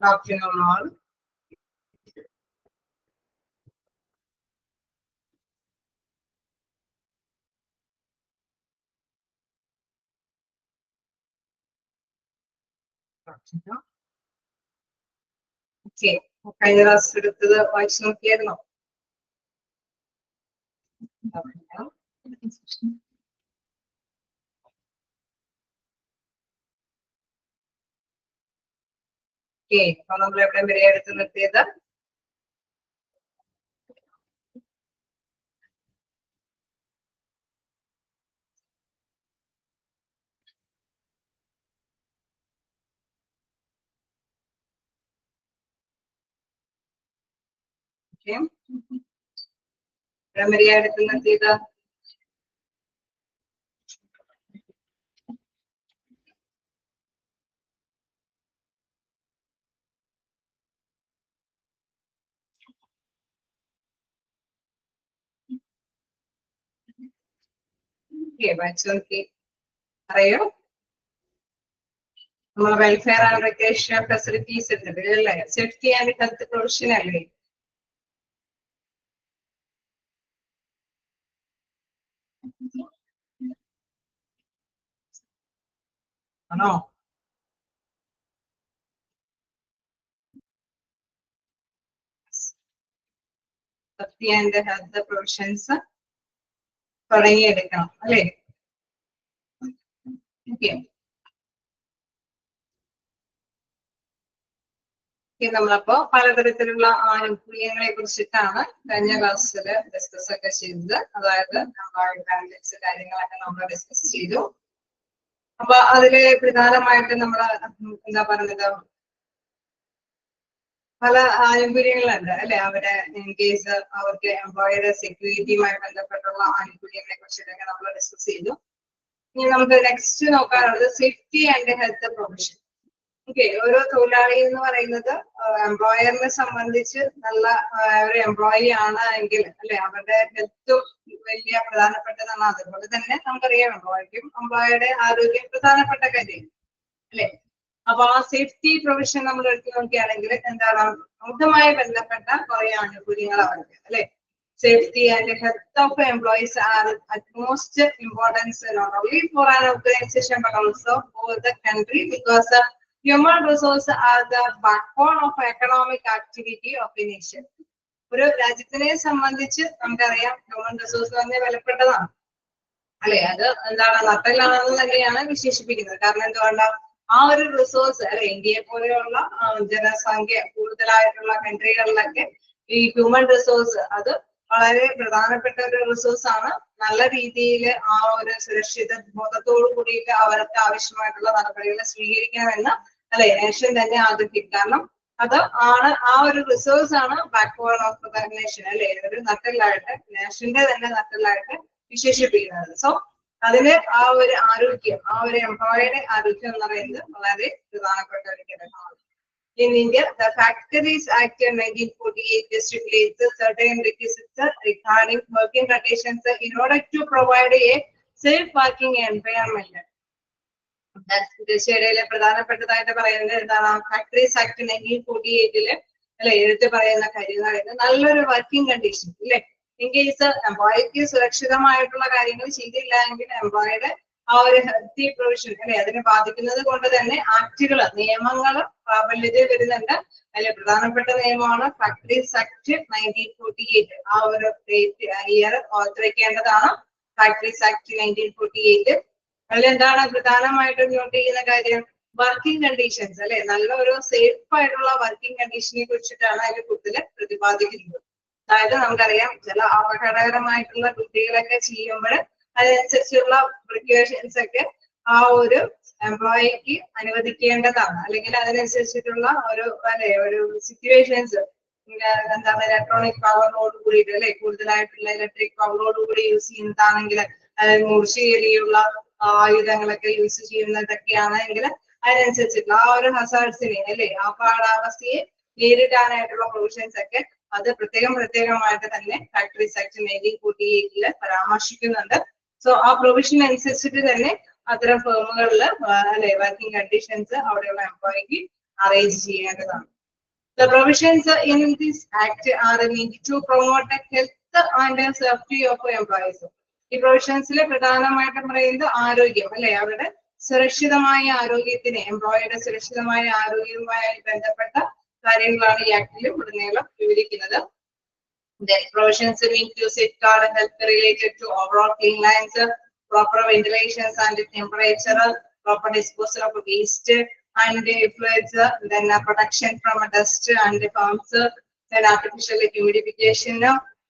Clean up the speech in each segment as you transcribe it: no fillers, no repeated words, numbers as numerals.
Afternoon all. Okay. കഴിഞ്ഞ class എടുത്തത് വായിച്ചു നോക്കിയായിരുന്നോ? ഓക്കെ, അപ്പൊ നമ്മൾ എവിടെ വരെ എടുത്ത് നിർത്തിയത്? എവിടെ വരെ എടുത്ത് നിർത്തിയത്? വായിച്ചു നോക്കി പറയൂ. നമ്മൾ വെൽഫെയർ ആൻഡ് റെക്രിയേഷൻ ഫെസിലിറ്റീസ് ഉണ്ട് അല്ലേ? സേഫ്റ്റി ആൻഡ് ഹെൽത്ത് പ്രൊവിഷൻ അല്ലേ? ആണോ? സേഫ്റ്റി ആൻഡ് ഹെൽത്ത് പ്രൊവിഷൻസ് തുടങ്ങിയെടുക്കണം അല്ലേ? ഓക്കെ, നമ്മളപ്പോ പലതരത്തിലുള്ള ആനുകൂല്യങ്ങളെ കുറിച്ചിട്ടാണ് കഴിഞ്ഞ ക്ലാസ്സിൽ ഡിസ്കസ് ഒക്കെ ചെയ്തത്. അതായത് ബെനിഫിറ്റ്സ് കാര്യങ്ങളൊക്കെ നമ്മൾ ഡിസ്കസ് ചെയ്തു. അപ്പൊ അതില് പ്രധാനമായിട്ട് നമ്മൾ എന്താ പറയുന്നത്, പല ആനുകൂല്യങ്ങളുണ്ട് അല്ലെ? അവരെ ഇൻ കേസ് അവർക്ക് എംപ്ലോയറുടെ സെക്യൂരിറ്റിയുമായി ബന്ധപ്പെട്ടുള്ള ആനുകൂല്യങ്ങളെ കുറിച്ചിട്ടൊക്കെ നമ്മൾ ഡിസ്കസ് ചെയ്തു. ഇനി നമുക്ക് നെക്സ്റ്റ് നോക്കാനുള്ളത് safety and health provision. Okay, ഓരോ തൊഴിലാളി എന്ന് പറയുന്നത് എംപ്ലോയറിനെ സംബന്ധിച്ച് നല്ല ഒരു എംപ്ലോയി ആണ് എങ്കിൽ അല്ലെ, അവരുടെ ഹെൽത്തും വലിയ പ്രധാനപ്പെട്ടതാണ്. അതുപോലെ തന്നെ നമുക്കറിയാം എംപ്ലോയിക്കും എംപ്ലോയിയുടെ ആരോഗ്യം പ്രധാനപ്പെട്ട കാര്യം അല്ലെ. അപ്പൊ ആ സേഫ്റ്റി പ്രൊവിഷൻ നമ്മൾ എടുത്തു നോക്കുകയാണെങ്കിൽ എന്താണ്, അതുമായി ബന്ധപ്പെട്ട കുറെ ആനുകൂല്യങ്ങൾ അവർക്ക് അല്ലെ. Safety and health of employees are utmost importance not only for an organization but also for the country, because human resources are the backbone of economic activity of a nation. ഒരു രാജ്യത്തിനെ സംബന്ധിച്ച് നമുക്കറിയാം ഹ്യൂമൻ റിസോഴ്സ് തന്നെ വിലപ്പെട്ടതാണ് അല്ലെ. അത് എന്താണ്, നട്ടലാണെന്ന് തന്നെയാണ് വിശേഷിപ്പിക്കുന്നത്. കാരണം എന്തുകൊണ്ടാണ്, ആ ഒരു റിസോഴ്സ് അല്ലെ, ഇന്ത്യയെ പോലെയുള്ള ജനസംഖ്യ കൂടുതലായിട്ടുള്ള കൺട്രികളിലൊക്കെ ഈ ഹ്യൂമൻ റിസോഴ്സ് അത് വളരെ പ്രധാനപ്പെട്ട ഒരു റിസോഴ്സ് ആണ്. നല്ല രീതിയിൽ ആ ഒരു സുരക്ഷിത ബോധത്തോടു കൂടിയിട്ട് അവർക്ക് ആവശ്യമായിട്ടുള്ള നടപടികൾ സ്വീകരിക്കണമെന്ന് അല്ലെ നേഷൻ തന്നെ ആഗ്രഹിക്കും. കാരണം അത് ആണ്, ആ ഒരു റിസോഴ്സ് ആണ് backbone of the nation അല്ലെ, ഒരു നട്ടലായിട്ട് നേഷന്റെ തന്നെ നട്ടലായിട്ട് വിശേഷിപ്പിക്കുന്നത്. സോ അതിന് ആ ഒരു ആരോഗ്യം, ആ ഒരു എംപ്ലോയിയുടെ ആരോഗ്യം എന്ന് പറയുന്നത് വളരെ പ്രധാനപ്പെട്ട ഒരു ഘടകമാണ്. In India, the Factories Act 1948 stipulates certain requisites regarding working conditions in order to provide a safe working environment. ദേശീയതയിലെ പ്രധാനപ്പെട്ടതായിട്ട് പറയുന്നത് എന്താണ്, ഫാക്ടറീസ് ആക്ട് 1948 അല്ലെ എടുത്ത് പറയുന്ന കാര്യം എന്ന് പറയുന്നത് നല്ലൊരു വർക്കിംഗ് കണ്ടീഷൻ ഇല്ലേ. ഇൻ കേസ് എംപ്ലോയിക്ക് സുരക്ഷിതമായിട്ടുള്ള കാര്യങ്ങൾ ചെയ്തില്ല എങ്കിൽ എംപ്ലോയിയുടെ ആ ഒരു ഹെൽത്തി പ്രൊവിഷൻ അല്ലെ അതിനെ ബാധിക്കുന്നത് കൊണ്ട് തന്നെ ആക്ടുകൾ, നിയമങ്ങൾ പ്രാബല്യത്തിൽ വരുന്നുണ്ട്. അതിലെ പ്രധാനപ്പെട്ട നിയമമാണ് ഫാക്ടറീസ് ആക്ട് 1948. ആ ഒരു ഇയർ ഓർത്തിരിക്കേണ്ടതാണ്. ഫാക്ടറീസ് ആക്ട് 1948 അതിലെന്താണ് പ്രധാനമായിട്ടും നോട്ട് ചെയ്യുന്ന കാര്യം, വർക്കിംഗ് കണ്ടീഷൻസ് അല്ലെ, നല്ല ഒരു സേഫ് ആയിട്ടുള്ള വർക്കിംഗ് കണ്ടീഷനെ കുറിച്ചിട്ടാണ് അതിൽ കൂടുതൽ പ്രതിപാദിക്കുന്നത്. അതായത് നമുക്കറിയാം ചില അപകടകരമായിട്ടുള്ള കുട്ടികളൊക്കെ ചെയ്യുമ്പോൾ അതിനനുസരിച്ചുള്ള പ്രിക്കോഷൻസ് ഒക്കെ ആ ഒരു എംപ്ലോയിക്ക് അനുവദിക്കേണ്ടതാണ്. അല്ലെങ്കിൽ അതിനനുസരിച്ചിട്ടുള്ള ഒരു അല്ലെ ഒരു സിറ്റുവേഷൻസ് എന്താണ് ഇലക്ട്രോണിക് പവറോട് കൂടിയിട്ട് അല്ലെ, കൂടുതലായിട്ടുള്ള ഇലക്ട്രിക് പവറോട് കൂടി യൂസ് ചെയ്യുന്നതാണെങ്കിൽ, അതായത് മൂർച്ചയേറിയുള്ള ആയുധങ്ങളൊക്കെ യൂസ് ചെയ്യുന്നതൊക്കെയാണെങ്കിൽ അതിനനുസരിച്ചിട്ടുള്ള ആ ഒരു ഹസാർഡ്സിനെ അല്ലെ, ആ പാടാവസ്ഥയെ നേരിടാനായിട്ടുള്ള പ്രൊവിഷൻസ് ഒക്കെ അത് പ്രത്യേകമായിട്ട് തന്നെ ഫാക്ടറീസ് ആക്ട് 1948 പരാമർശിക്കുന്നുണ്ട്. സോ ആ പ്രൊവിഷൻ അനുസരിച്ചിട്ട് തന്നെ അത്തരം ഫേമുകളിൽ അല്ലെ വർക്കിംഗ് കണ്ടീഷൻസ് അവിടെയുള്ള എംപ്ലോയിക്ക് അറേഞ്ച് ചെയ്യേണ്ടതാണ്. The provisions in this act are meant to promote the health and safety of employees. ഈ പ്രൊവിഷൻസിൽ പ്രധാനമായിട്ടും പറയുന്നത് ആരോഗ്യം അല്ലെ, അവരുടെ സുരക്ഷിതമായ ആരോഗ്യത്തിന്, എംപ്ലോയിയുടെ സുരക്ഷിതമായ ആരോഗ്യവുമായി ബന്ധപ്പെട്ട കാര്യങ്ങളാണ് ഈ ആക്ടിൽ ഉടനീളം വിവരിക്കുന്നത്. Then provisions mean to safeguard health related to overall cleanliness, proper ventilation and temperature, proper disposal of waste and effluents, then protection from dust and fumes, then artificial humidification,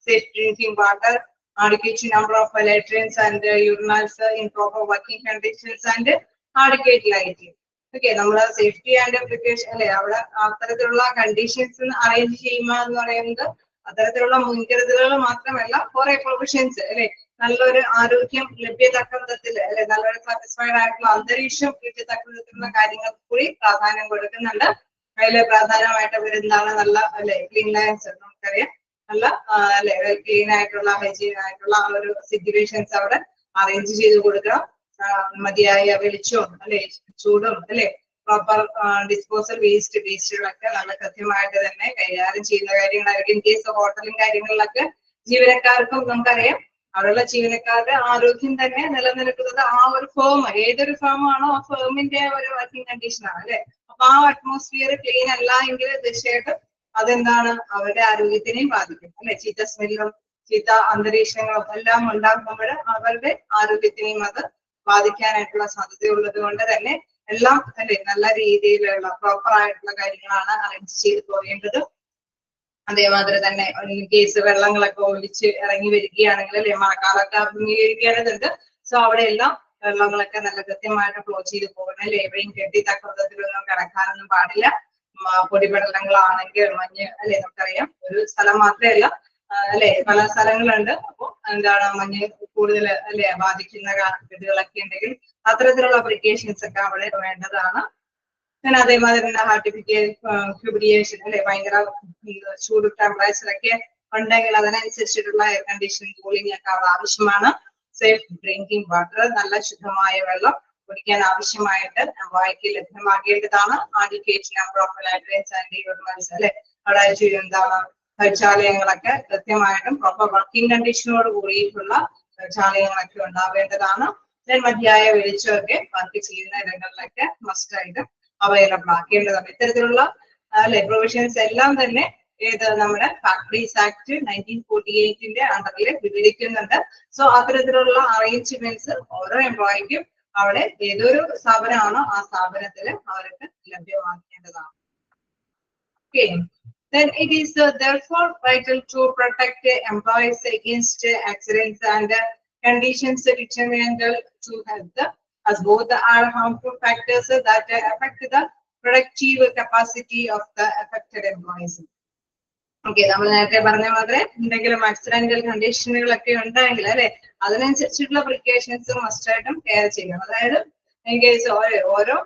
safe drinking water, adequate number of latrines and urinals in proper working conditions and adequate lighting. Okay, നമ്മുടെ safety and preparation അല്ലെ, അവിടെ അത്തരത്തിലുള്ള conditions arrange ചെയ്യുക എന്ന് പറയുന്നത് അത്തരത്തിലുള്ള മുൻകരുതലുകൾ മാത്രമല്ല, കുറെ പ്രൊവിഷൻസ് അല്ലെ, നല്ലൊരു ആരോഗ്യം ലഭ്യതക്ക വിധത്തിൽ അല്ലെ, നല്ലൊരു സാറ്റിസ്ഫൈഡ് ആയിട്ടുള്ള അന്തരീക്ഷം ലഭ്യതക്ക വിധത്തിലുള്ള കാര്യങ്ങൾക്ക് കൂടി പ്രാധാന്യം കൊടുക്കുന്നുണ്ട്. അതിൽ പ്രധാനമായിട്ട് വരുന്നതാണ് നല്ല അല്ലെ ക്ലീൻനെസ്. നമുക്കറിയാം നല്ല അല്ലെ ക്ലീൻ ആയിട്ടുള്ള ഹൈജീൻ ആയിട്ടുള്ള ആ ഒരു സിറ്റുവേഷൻസ് അവിടെ അറേഞ്ച് ചെയ്ത് കൊടുക്കുക. മതിയായ വെളിച്ചവും അല്ലെ ചൂടും അല്ലെ പ്രോപ്പർ ഡിസ്പോസൽ വേസ്റ്റുകളൊക്കെ നല്ല കൃത്യമായിട്ട് തന്നെ കൈകാര്യം ചെയ്യുന്ന കാര്യങ്ങളായിരിക്കും. ഇൻ കേസ് ഹോട്ടലും കാര്യങ്ങളിലൊക്കെ ജീവനക്കാർക്കും നമുക്കറിയാം അവിടെയുള്ള ജീവനക്കാരുടെ ആരോഗ്യം തന്നെ നിലനിൽക്കുന്നത് ആ ഒരു ഫേം, ഏതൊരു ഫേമാണോ ആ ഫേമിന്റെ ഒരു വർക്കിംഗ് കണ്ടീഷനാണ് അല്ലെ. അപ്പൊ ആ അറ്റ്മോസ്ഫിയർ ക്ലീൻ അല്ല എങ്കിൽ തീർച്ചയായിട്ടും അതെന്താണ് അവരുടെ ആരോഗ്യത്തിനെയും ബാധിക്കും അല്ലെ. ചീത്ത സ്മെല്ലും ചീത്ത അന്തരീക്ഷങ്ങളും എല്ലാം ഉണ്ടാകുമ്പോൾ അവരുടെ ആരോഗ്യത്തിനെയും അത് ബാധിക്കാനായിട്ടുള്ള സാധ്യതയുള്ളത് കൊണ്ട് തന്നെ എല്ലാം അല്ലെ നല്ല രീതിയിലുള്ള പ്രോപ്പർ ആയിട്ടുള്ള കാര്യങ്ങളാണ് അറേഞ്ച് ചെയ്ത് പോകേണ്ടത്. അതേമാതിരി തന്നെ കേസ് വെള്ളങ്ങളൊക്കെ ഒലിച്ച് ഇറങ്ങി വരികയാണെങ്കിൽ അല്ലെ, മഴക്കാലമൊക്കെ അഭിമുഖീകരിക്കേണ്ടതുണ്ട്. സോ അവിടെ എല്ലാം വെള്ളങ്ങളൊക്കെ നല്ല കൃത്യമായിട്ട് ഫ്ലോ ചെയ്ത് പോകണം അല്ലെ. എവിടെയും കെട്ടി തക്കവിധത്തിലൊന്നും കിടക്കാനൊന്നും പാടില്ല. പൊടിപടലങ്ങളാണെങ്കിൽ മഞ്ഞ് അല്ലെ, നമുക്കറിയാം ഒരു സ്ഥലം മാത്രമല്ല അല്ലെ പല സ്ഥലങ്ങളുണ്ട്. അപ്പൊ എന്താണ് മഞ്ഞ് കൂടുതൽ അല്ലെ ബാധിക്കുന്ന വീടുകളൊക്കെ ഉണ്ടെങ്കിൽ അത്തരത്തിലുള്ള പ്രിക്കോഷൻസ് ഒക്കെ അവിടെ വേണ്ടതാണ്. പിന്നെ അതേമാതിരി തന്നെ ഹ്യൂമിഡിഫിക്കേഷൻ അല്ലെ, ഭയങ്കര ചൂട് ടെമ്പറേച്ചറൊക്കെ ഉണ്ടെങ്കിൽ അതിനനുസരിച്ചിട്ടുള്ള എയർ കണ്ടീഷനിങ് കൂളിംഗ് ഒക്കെ അവിടെ ആവശ്യമാണ്. സേഫ് ഡ്രിങ്കിങ് വാട്ടർ, നല്ല ശുദ്ധമായ വെള്ളം കുടിക്കാൻ ആവശ്യമായിട്ട് എംപ്ലോയിക്ക് ലഭ്യമാക്കേണ്ടതാണ്. Adequate number of latrines and urinals അല്ലെ, അവിടെ എന്താണ് ശൗചാലയങ്ങളൊക്കെ കൃത്യമായിട്ടും പ്രോപ്പർ വർക്കിംഗ് കണ്ടീഷനോട് കൂടിയിട്ടുള്ള ശൗചാലയങ്ങളൊക്കെ ഉണ്ടാവേണ്ടതാണ്. മതിയായ വെളിച്ചമൊക്കെ വർക്ക് ചെയ്യുന്ന ഇടങ്ങളിലൊക്കെ മസ്റ്റായിട്ട് അവൈലബിൾ ആക്കേണ്ടതാണ്. ഇത്തരത്തിലുള്ള അല്ലെ പ്രൊവിഷൻസ് എല്ലാം തന്നെ ഏത് നമ്മുടെ ഫാക്ടറീസ് ആക്ട് 1948 അണ്ടറിൽ വിവരിക്കുന്നുണ്ട്. സോ അത്തരത്തിലുള്ള അറേഞ്ച്മെന്റ്സ് ഓരോ എംപ്ലോയിക്കും അവിടെ ഏതൊരു സ്ഥാപനമാണോ ആ സ്ഥാപനത്തിൽ അവർക്ക് ലഭ്യമാക്കേണ്ടതാണ്. Okay. Then it is therefore vital to protect employees against accidents and conditions detrimental to health, as both are harmful factors that affect the productive capacity of the affected employees. Okay, നമ്മൾ നേരത്തെ പറഞ്ഞ മാതിരി എന്തെങ്കിലും accidental കണ്ടീഷനുകളൊക്കെ ഉണ്ടെങ്കിൽ അല്ലെ അതിനനുസരിച്ചിട്ടുള്ള precautions മസ്റ്റായിട്ടും care ചെയ്യണം. അതായത് ഇൻ കേസ് ഓരോ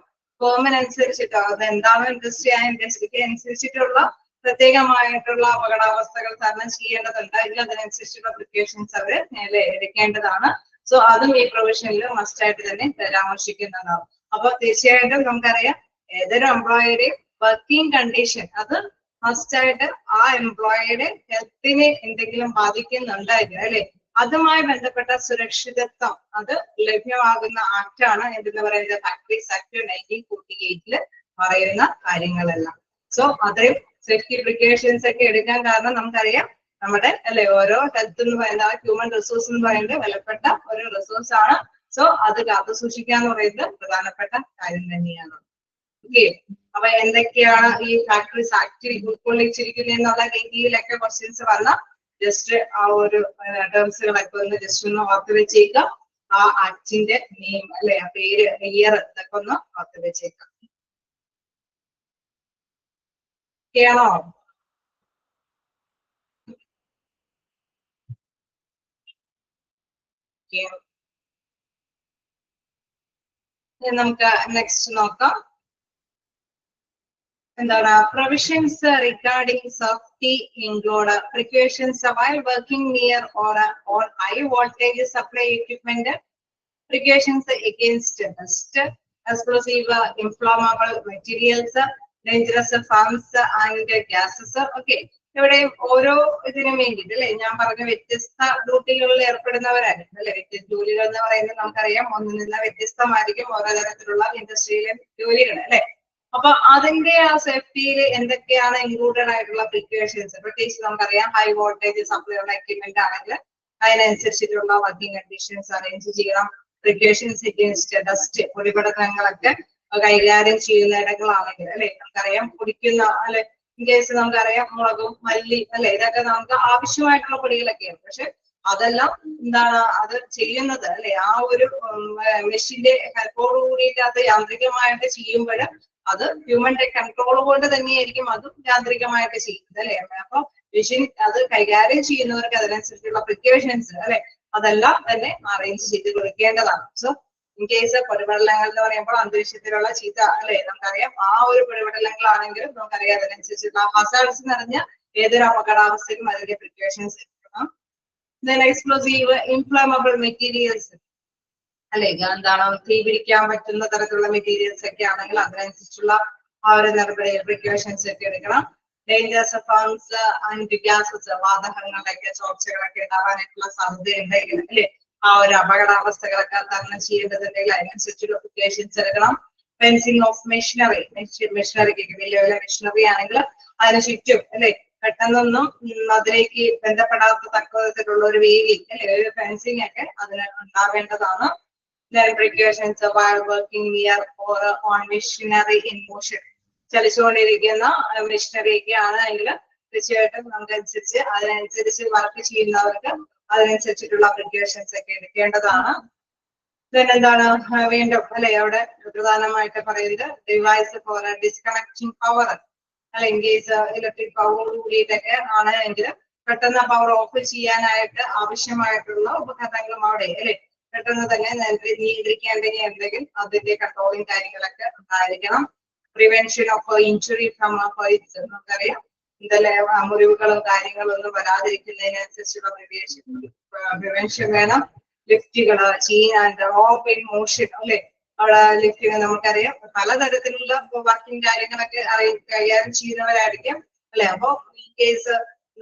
ഫോമിനനുസരിച്ചിട്ടോ അത് എന്താണ് ഇൻഡസ്ട്രി ആ ഇൻഡസ്ട്രിക്ക് അനുസരിച്ചിട്ടുള്ള പ്രത്യേകമായിട്ടുള്ള അപകടാവസ്ഥകൾ തരണം ചെയ്യേണ്ടതുണ്ട്. അതിൽ അതിനനുസരിച്ചുള്ള പ്രിക്കോഷൻസ് അവർ എടുക്കേണ്ടതാണ്. സോ അതും ഈ പ്രൊവിഷനിൽ മസ്റ്റായിട്ട് തന്നെ പരാമർശിക്കുന്നതാണ്. അപ്പൊ തീർച്ചയായിട്ടും നമുക്കറിയാം ഏതൊരു എംപ്ലോയിയുടെയും വർക്കിംഗ് കണ്ടീഷൻ അത് മസ്റ്റായിട്ട് ആ എംപ്ലോയിയുടെ ഹെൽത്തിനെ എന്തെങ്കിലും ബാധിക്കുന്നുണ്ടായിരുന്നു അല്ലെ, അതുമായി ബന്ധപ്പെട്ട സുരക്ഷിതത്വം അത് ലഭ്യമാകുന്ന ആക്ടാണ് എന്തെന്ന് പറയുന്നത് ഫാക്ടറീസ് ആക്ട് 1948 പറയുന്ന കാര്യങ്ങളെല്ലാം. സോ അത്രയും സേഫ്റ്റി പ്രിക്കോഷൻസ് ഒക്കെ എടുക്കാൻ കാരണം നമുക്കറിയാം നമ്മുടെ അല്ലെ ഓരോ ഹെൽത്ത് എന്ന് പറയുന്നത് ഹ്യൂമൻ റിസോഴ്സ് എന്ന് പറയുന്നത് വിലപ്പെട്ട ഒരു റിസോഴ്സ് ആണ്. സോ അത് കാത്തു സൂക്ഷിക്കുക എന്ന് പറയുന്നത് പ്രധാനപ്പെട്ട കാര്യം തന്നെയാണ്. ഓക്കെ, അപ്പൊ എന്തൊക്കെയാണ് ഈ ഫാക്ടറീസ് ആക്ടിൽ ഉൾക്കൊള്ളിച്ചിരിക്കുന്നത് എന്നുള്ള രീതിയിലൊക്കെ ക്വസ്റ്റ്യൻസ് വന്ന ജസ്റ്റ് ആ ഒരു ടേംസുകളൊക്കെ ഒന്ന് ജസ്റ്റ് ഒന്ന് ഓർത്ത് വെച്ചേക്കാം. ആ ആക്ടിന്റെ നെയിം അല്ലെ ആ പേര് ഇയർ ഇതൊക്കെ ഒന്ന് ഓർത്ത് വെച്ചേക്കാം. ആണോ? നമുക്ക് നെക്സ്റ്റ് നോക്കാം. എന്താണ് provisions regarding safety include precautions while working near or on high voltage supply equipment, precautions against dust, explosive inflammable materials, dangerous farms and gases. Okay, ഇവിടെ ഓരോ ഇതിനും വേണ്ടിയിട്ട് അല്ലെ ഞാൻ പറഞ്ഞ വ്യത്യസ്ത ഡ്യൂട്ടികളിൽ ഏർപ്പെടുന്നവരായിരിക്കും അല്ലെ. വ്യത്യസ്ത ജോലികൾ എന്ന് പറയുന്നത് നമുക്കറിയാം ഒന്നിൽ നിന്ന് വ്യത്യസ്തമായിരിക്കും ഓരോ തരത്തിലുള്ള ഇൻഡസ്ട്രിയിലെ ജോലികൾ അല്ലെ. അപ്പൊ അതിന്റെ ആ സേഫ്റ്റിയിൽ എന്തൊക്കെയാണ് ഇൻക്ലൂഡഡ് ആയിട്ടുള്ള പ്രിക്കോഷൻസ്, പ്രത്യേകിച്ച് നമുക്കറിയാം ഹൈ വോൾട്ടേജ് സപ്ലൈ ഉള്ള എക്യുപ്മെന്റ് ആണെങ്കിൽ അതിനനുസരിച്ചിട്ടുള്ള വർക്കിംഗ് കണ്ടീഷൻസ് അറേഞ്ച് ചെയ്യണം. പ്രിക്കോഷൻസ് അഗെയിൻസ്റ്റ് ഡസ്റ്റ്, പൊടിപടലങ്ങളൊക്കെ കൈകാര്യം ചെയ്യുന്ന ഇടങ്ങളാണെങ്കിൽ അല്ലെ. നമുക്കറിയാം കുടിക്കുന്ന അല്ലെ ഇൻ കേസ് നമുക്കറിയാം മുളകും മല്ലി അല്ലെ ഇതൊക്കെ നമുക്ക് ആവശ്യമായിട്ടുള്ള പൊടികളൊക്കെയാണ്. പക്ഷെ അതെല്ലാം എന്താണ് അത് ചെയ്യുന്നത് അല്ലെ ആ ഒരു മെഷീന്റെ ഹെൽപ്പോട് കൂടിയിട്ട് അത് യാന്ത്രികമായിട്ട് ചെയ്യുമ്പോൾ അത് ഹ്യൂമന്റെ കൺട്രോൾ കൊണ്ട് തന്നെയായിരിക്കും അതും യാന്ത്രികമായിട്ട് ചെയ്യുന്നത് അല്ലെ. അപ്പൊ മെഷീൻ അത് കൈകാര്യം ചെയ്യുന്നവർക്ക് അതിനനുസരിച്ചുള്ള പ്രിക്കോഷൻസ് അല്ലെ അതെല്ലാം തന്നെ അറേഞ്ച് ചെയ്ത് കൊടുക്കേണ്ടതാണ്. സോ ഇൻ കേസ് പൊടിപടലങ്ങൾ എന്ന് പറയുമ്പോൾ അന്തരീക്ഷത്തിലുള്ള ചീത്ത അല്ലെ നമുക്കറിയാം ആ ഒരു പൊടിപടലങ്ങളാണെങ്കിലും നമുക്കറിയാം അതിനനുസരിച്ചുള്ള ഹസാർഡ്സ് നിറഞ്ഞ ഏതൊരു അപകടാവസ്ഥയിലും അതിന്റെ പ്രിക്കോഷൻസ് എടുക്കണം. ദെൻ എക്സ്പ്ലോസീവ് ഇൻഫ്ലാമബിൾ മെറ്റീരിയൽസ് അല്ലെ എന്താണ് തീ പിടിക്കാൻ പറ്റുന്ന തരത്തിലുള്ള മെറ്റീരിയൽസ് ഒക്കെ ആണെങ്കിൽ അതിനനുസരിച്ചുള്ള ആ ഒരു നടപടി പ്രിക്കോഷൻസ് ഒക്കെ എടുക്കണം. ഡേഞ്ചറസ് ഫാംസ് ആൻഡ് ഗ്യാസസ്, വാതകങ്ങളുടെയൊക്കെ ചോർച്ചകളൊക്കെ ഉണ്ടാവാനായിട്ടുള്ള സാധ്യത ഉണ്ടെങ്കിൽ അല്ലെ ആ ഒരു അപകടാവസ്ഥകളൊക്കെ തരണം ചെയ്യേണ്ടതുണ്ടെങ്കിൽ അതിനനുസരിച്ചുള്ള പ്രിക്കോഷൻസ് എടുക്കണം. ഫെൻസിങ് ഓഫ് മെഷീനറി, മെഷീനറിക്ക് വലിയ വലിയ മെഷീനറി ആണെങ്കിൽ അതിന് ചുറ്റും അല്ലെ പെട്ടെന്നൊന്നും അതിലേക്ക് ബന്ധപ്പെടാത്ത തക്കവിധത്തിലുള്ള ഒരു വേലി അല്ലെ ഒരു ഫെൻസിങ് ഒക്കെ അതിന് ഉണ്ടാവേണ്ടതാണ്. Then precautions while working near or on machinery in motion, ചലിച്ചുകൊണ്ടിരിക്കുന്ന മെഷീനറി ഒക്കെ ആണെങ്കിൽ തീർച്ചയായിട്ടും നമുക്കനുസരിച്ച് അതിനനുസരിച്ച് വർക്ക് ചെയ്യുന്നവർക്ക് അതിനനുസരിച്ചിട്ടുള്ള പ്രിക്കോഷൻസ് ഒക്കെ എടുക്കേണ്ടതാണ്. then എന്താണ് വീണ്ടും അല്ലെ അവിടെ പ്രധാനമായിട്ട് പറയുന്നത് ഡിവൈസ് ഫോർ ഡിസ്കണക്റ്റിംഗ് പവർ അല്ലെ ഇൻ കേസ് ഇലക്ട്രിക് പവർ കൂടിയിട്ടൊക്കെ ആണെങ്കിൽ പെട്ടെന്ന് പവർ ഓഫ് ചെയ്യാനായിട്ട് ആവശ്യമായിട്ടുള്ള ഉപകരണങ്ങളും അവിടെ അല്ലെ പെട്ടെന്ന് തന്നെ നിയന്ത്രിക്കേണ്ടെങ്കിൽ അതിന്റെ കൺട്രോളിങ് കാര്യങ്ങളൊക്കെ ഉണ്ടായിരിക്കണം. Prevention of injury from fights, നമുക്കറിയാം ഇതെല്ലാം മുറിവുകളും കാര്യങ്ങളും ഒന്നും വരാതിരിക്കുന്നതിനനുസരിച്ചുള്ള പ്രിവെൻഷൻ വേണം. ലിഫ്റ്റുകള് chain and rope in motion അല്ലെ അവിടെ ലിഫ്റ്റിന് നമുക്കറിയാം പലതരത്തിലുള്ള വർക്കിംഗ് കാര്യങ്ങളൊക്കെ കൈകാര്യം ചെയ്യുന്നവരായിരിക്കും അല്ലെ. അപ്പൊ ഈ കേസ്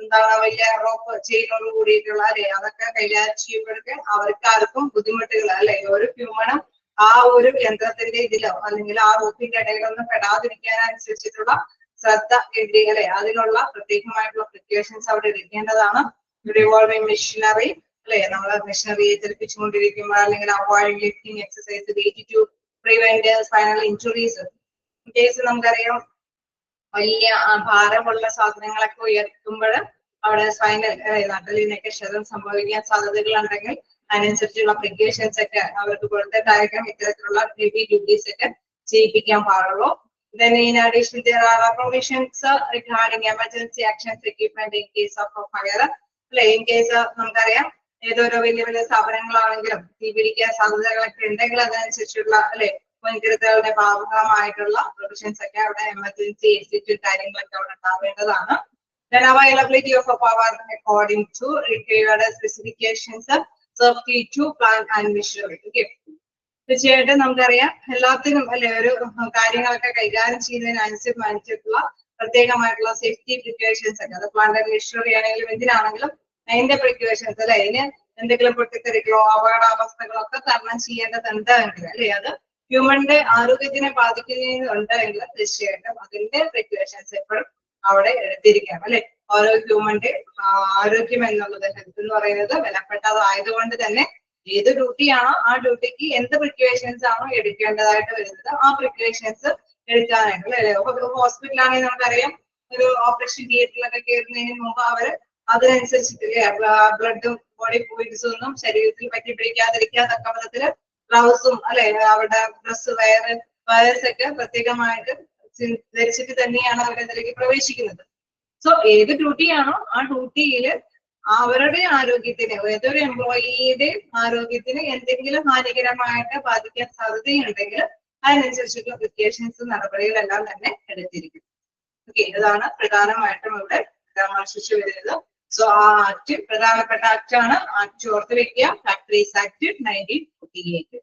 എന്താണ് വലിയ റോപ്പ് ചെയിനോട് കൂടിയിട്ടുള്ള അല്ലെ അതൊക്കെ കൈകാര്യം ചെയ്യുമ്പോഴൊക്കെ അവർക്കാർക്കും ബുദ്ധിമുട്ടുകൾ അല്ലെ ഒരു ഹ്യൂമനും ആ ഒരു യന്ത്രത്തിന്റെ ഇതിലോ അല്ലെങ്കിൽ ആ റോപ്പിന്റെ ഇടയിലൊന്നും പെടാതിരിക്കാനനുസരിച്ചിട്ടുള്ള ശ്രദ്ധ അല്ലെ അതിനുള്ള പ്രത്യേകമായിട്ടുള്ള പ്രിക്കോഷൻസ് അവിടെ എടുക്കേണ്ടതാണ്. റിവോൾവിംഗ് മെഷീനറി അല്ലെ നമ്മൾ മെഷീനറിയെ ചലിപ്പിച്ചുകൊണ്ടിരിക്കുമ്പോൾ അല്ലെങ്കിൽ avoid lifting exercise weight to prevent spinal injuries. In case നമുക്കറിയാം വലിയ ഭാരമുള്ള സാധനങ്ങളൊക്കെ ഉയർത്തുമ്പോൾ അവിടെ സ്പൈനൽ നട്ടലിനൊക്കെ ക്ഷതം സംഭവിക്കാൻ സാധ്യതകൾ ഉണ്ടെങ്കിൽ അതിനനുസരിച്ചുള്ള പ്രിക്കോഷൻസ് ഒക്കെ അവർക്ക് കൊടുത്തിട്ടായിരിക്കും ഇത്തരത്തിലുള്ള ഹെവി ഡ്യൂട്ടീസ് ഒക്കെ ചെയ്യിപ്പിക്കാൻ പാടുള്ളൂ. Then in addition there are provisions regarding emergency actions equipment in case of fire. In case നമുക്കറിയാം ഏതൊരു വലിയ വലിയ സ്ഥാപനങ്ങളാണെങ്കിലും തീ പിടിക്കാൻ സാധ്യതകളൊക്കെ ഉണ്ടെങ്കിൽ അതനുസരിച്ചുള്ള അല്ലെ മുൻകരുതലുകളുടെ ഭാഗമായിട്ടുള്ള പ്രൊവിഷൻസ് ഒക്കെ അവിടെ എമർജൻസി എക്സിറ്റ് കാര്യങ്ങളൊക്കെ അവിടെ ഉണ്ടാവേണ്ടതാണ്. Then availability of power according to required specifications, safety to plant and machinery. Okay. തീർച്ചയായിട്ടും നമുക്കറിയാം എല്ലാത്തിനും അല്ലെ ഒരു കാര്യങ്ങളൊക്കെ കൈകാര്യം ചെയ്യുന്നതിനനുസരിച്ചിട്ടുള്ള പ്രത്യേകമായിട്ടുള്ള സേഫ്റ്റി പ്രിക്കോഷൻസ് ഒക്കെ അത് പ്ലാന്റ് ആൻഡ് മെഷീനറി ആണെങ്കിലും എന്തിനാണെങ്കിലും അതിന്റെ പ്രിക്കോഷൻസ് അല്ലെ അതിന് എന്തെങ്കിലും പൊട്ടിത്തെറികളോ അപകടാവസ്ഥകളൊക്കെ തരണം ചെയ്യേണ്ടതുണ്ടെങ്കിൽ അല്ലെ അത് ഹ്യൂമന്റെ ആരോഗ്യത്തിനെ ബാധിക്കുന്നുണ്ടെങ്കിൽ തീർച്ചയായിട്ടും അതിന്റെ പ്രിക്കോഷൻസ് എപ്പോഴും അവിടെ എടുത്തിരിക്കണം അല്ലെ. ഓരോ ഹ്യൂമന്റെ ആരോഗ്യം എന്നുള്ളത് ഹെൽത്ത് എന്ന് പറയുന്നത് വിലപ്പെട്ടതായതുകൊണ്ട് തന്നെ ഏത് ഡ്യൂട്ടിയാണോ ആ ഡ്യൂട്ടിക്ക് എന്ത് പ്രിക്കോഷൻസ് ആണോ എടുക്കേണ്ടതായിട്ട് വരുന്നത് ആ പ്രിക്കോഷൻസ് എടുക്കാനായിട്ട് അല്ലെ. ഹോസ്പിറ്റലാണെങ്കിൽ നമുക്കറിയാം ഒരു ഓപ്പറേഷൻ തിയേറ്ററിലൊക്കെ കയറുന്നതിന് മുമ്പ് അവര് അതിനനുസരിച്ചിട്ട് ബ്ലഡും ബോഡി ഫ്ലൂയിഡ്സും ഒന്നും ശരീരത്തിൽ പറ്റി പിടിക്കാതിരിക്കാത്തക്ക വിധത്തില് ഗ്ലൗസും അല്ലെ അവരുടെ ഡ്രസ് വയർസ് ഒക്കെ പ്രത്യേകമായിട്ട് ധരിച്ചിട്ട് തന്നെയാണ് അവരതിലേക്ക് പ്രവേശിക്കുന്നത്. സോ ഏത് ഡ്യൂട്ടിയാണോ ആ ഡ്യൂട്ടിയിൽ അവരുടെ ആരോഗ്യത്തിന് ഏതൊരു എംപ്ലോയിയുടെ ആരോഗ്യത്തിന് എന്തെങ്കിലും ഹാനികരമായിട്ട് ബാധിക്കാൻ സാധ്യതയുണ്ടെങ്കിൽ അതിനനുസരിച്ചുള്ള പ്രിക്കോഷൻസ് നടപടികളെല്ലാം തന്നെ എടുത്തിരിക്കും. ഓക്കെ, ഇതാണ് പ്രധാനമായിട്ടും ഇവിടെ പരാമർശിച്ചു വരുന്നത്. സോ ആ ആക്ട് പ്രധാനപ്പെട്ട ആക്ട് ആണ്. ആക്ട് ഓർത്ത് വെക്കുക, ഫാക്ടറീസ് ആക്ട് 1948.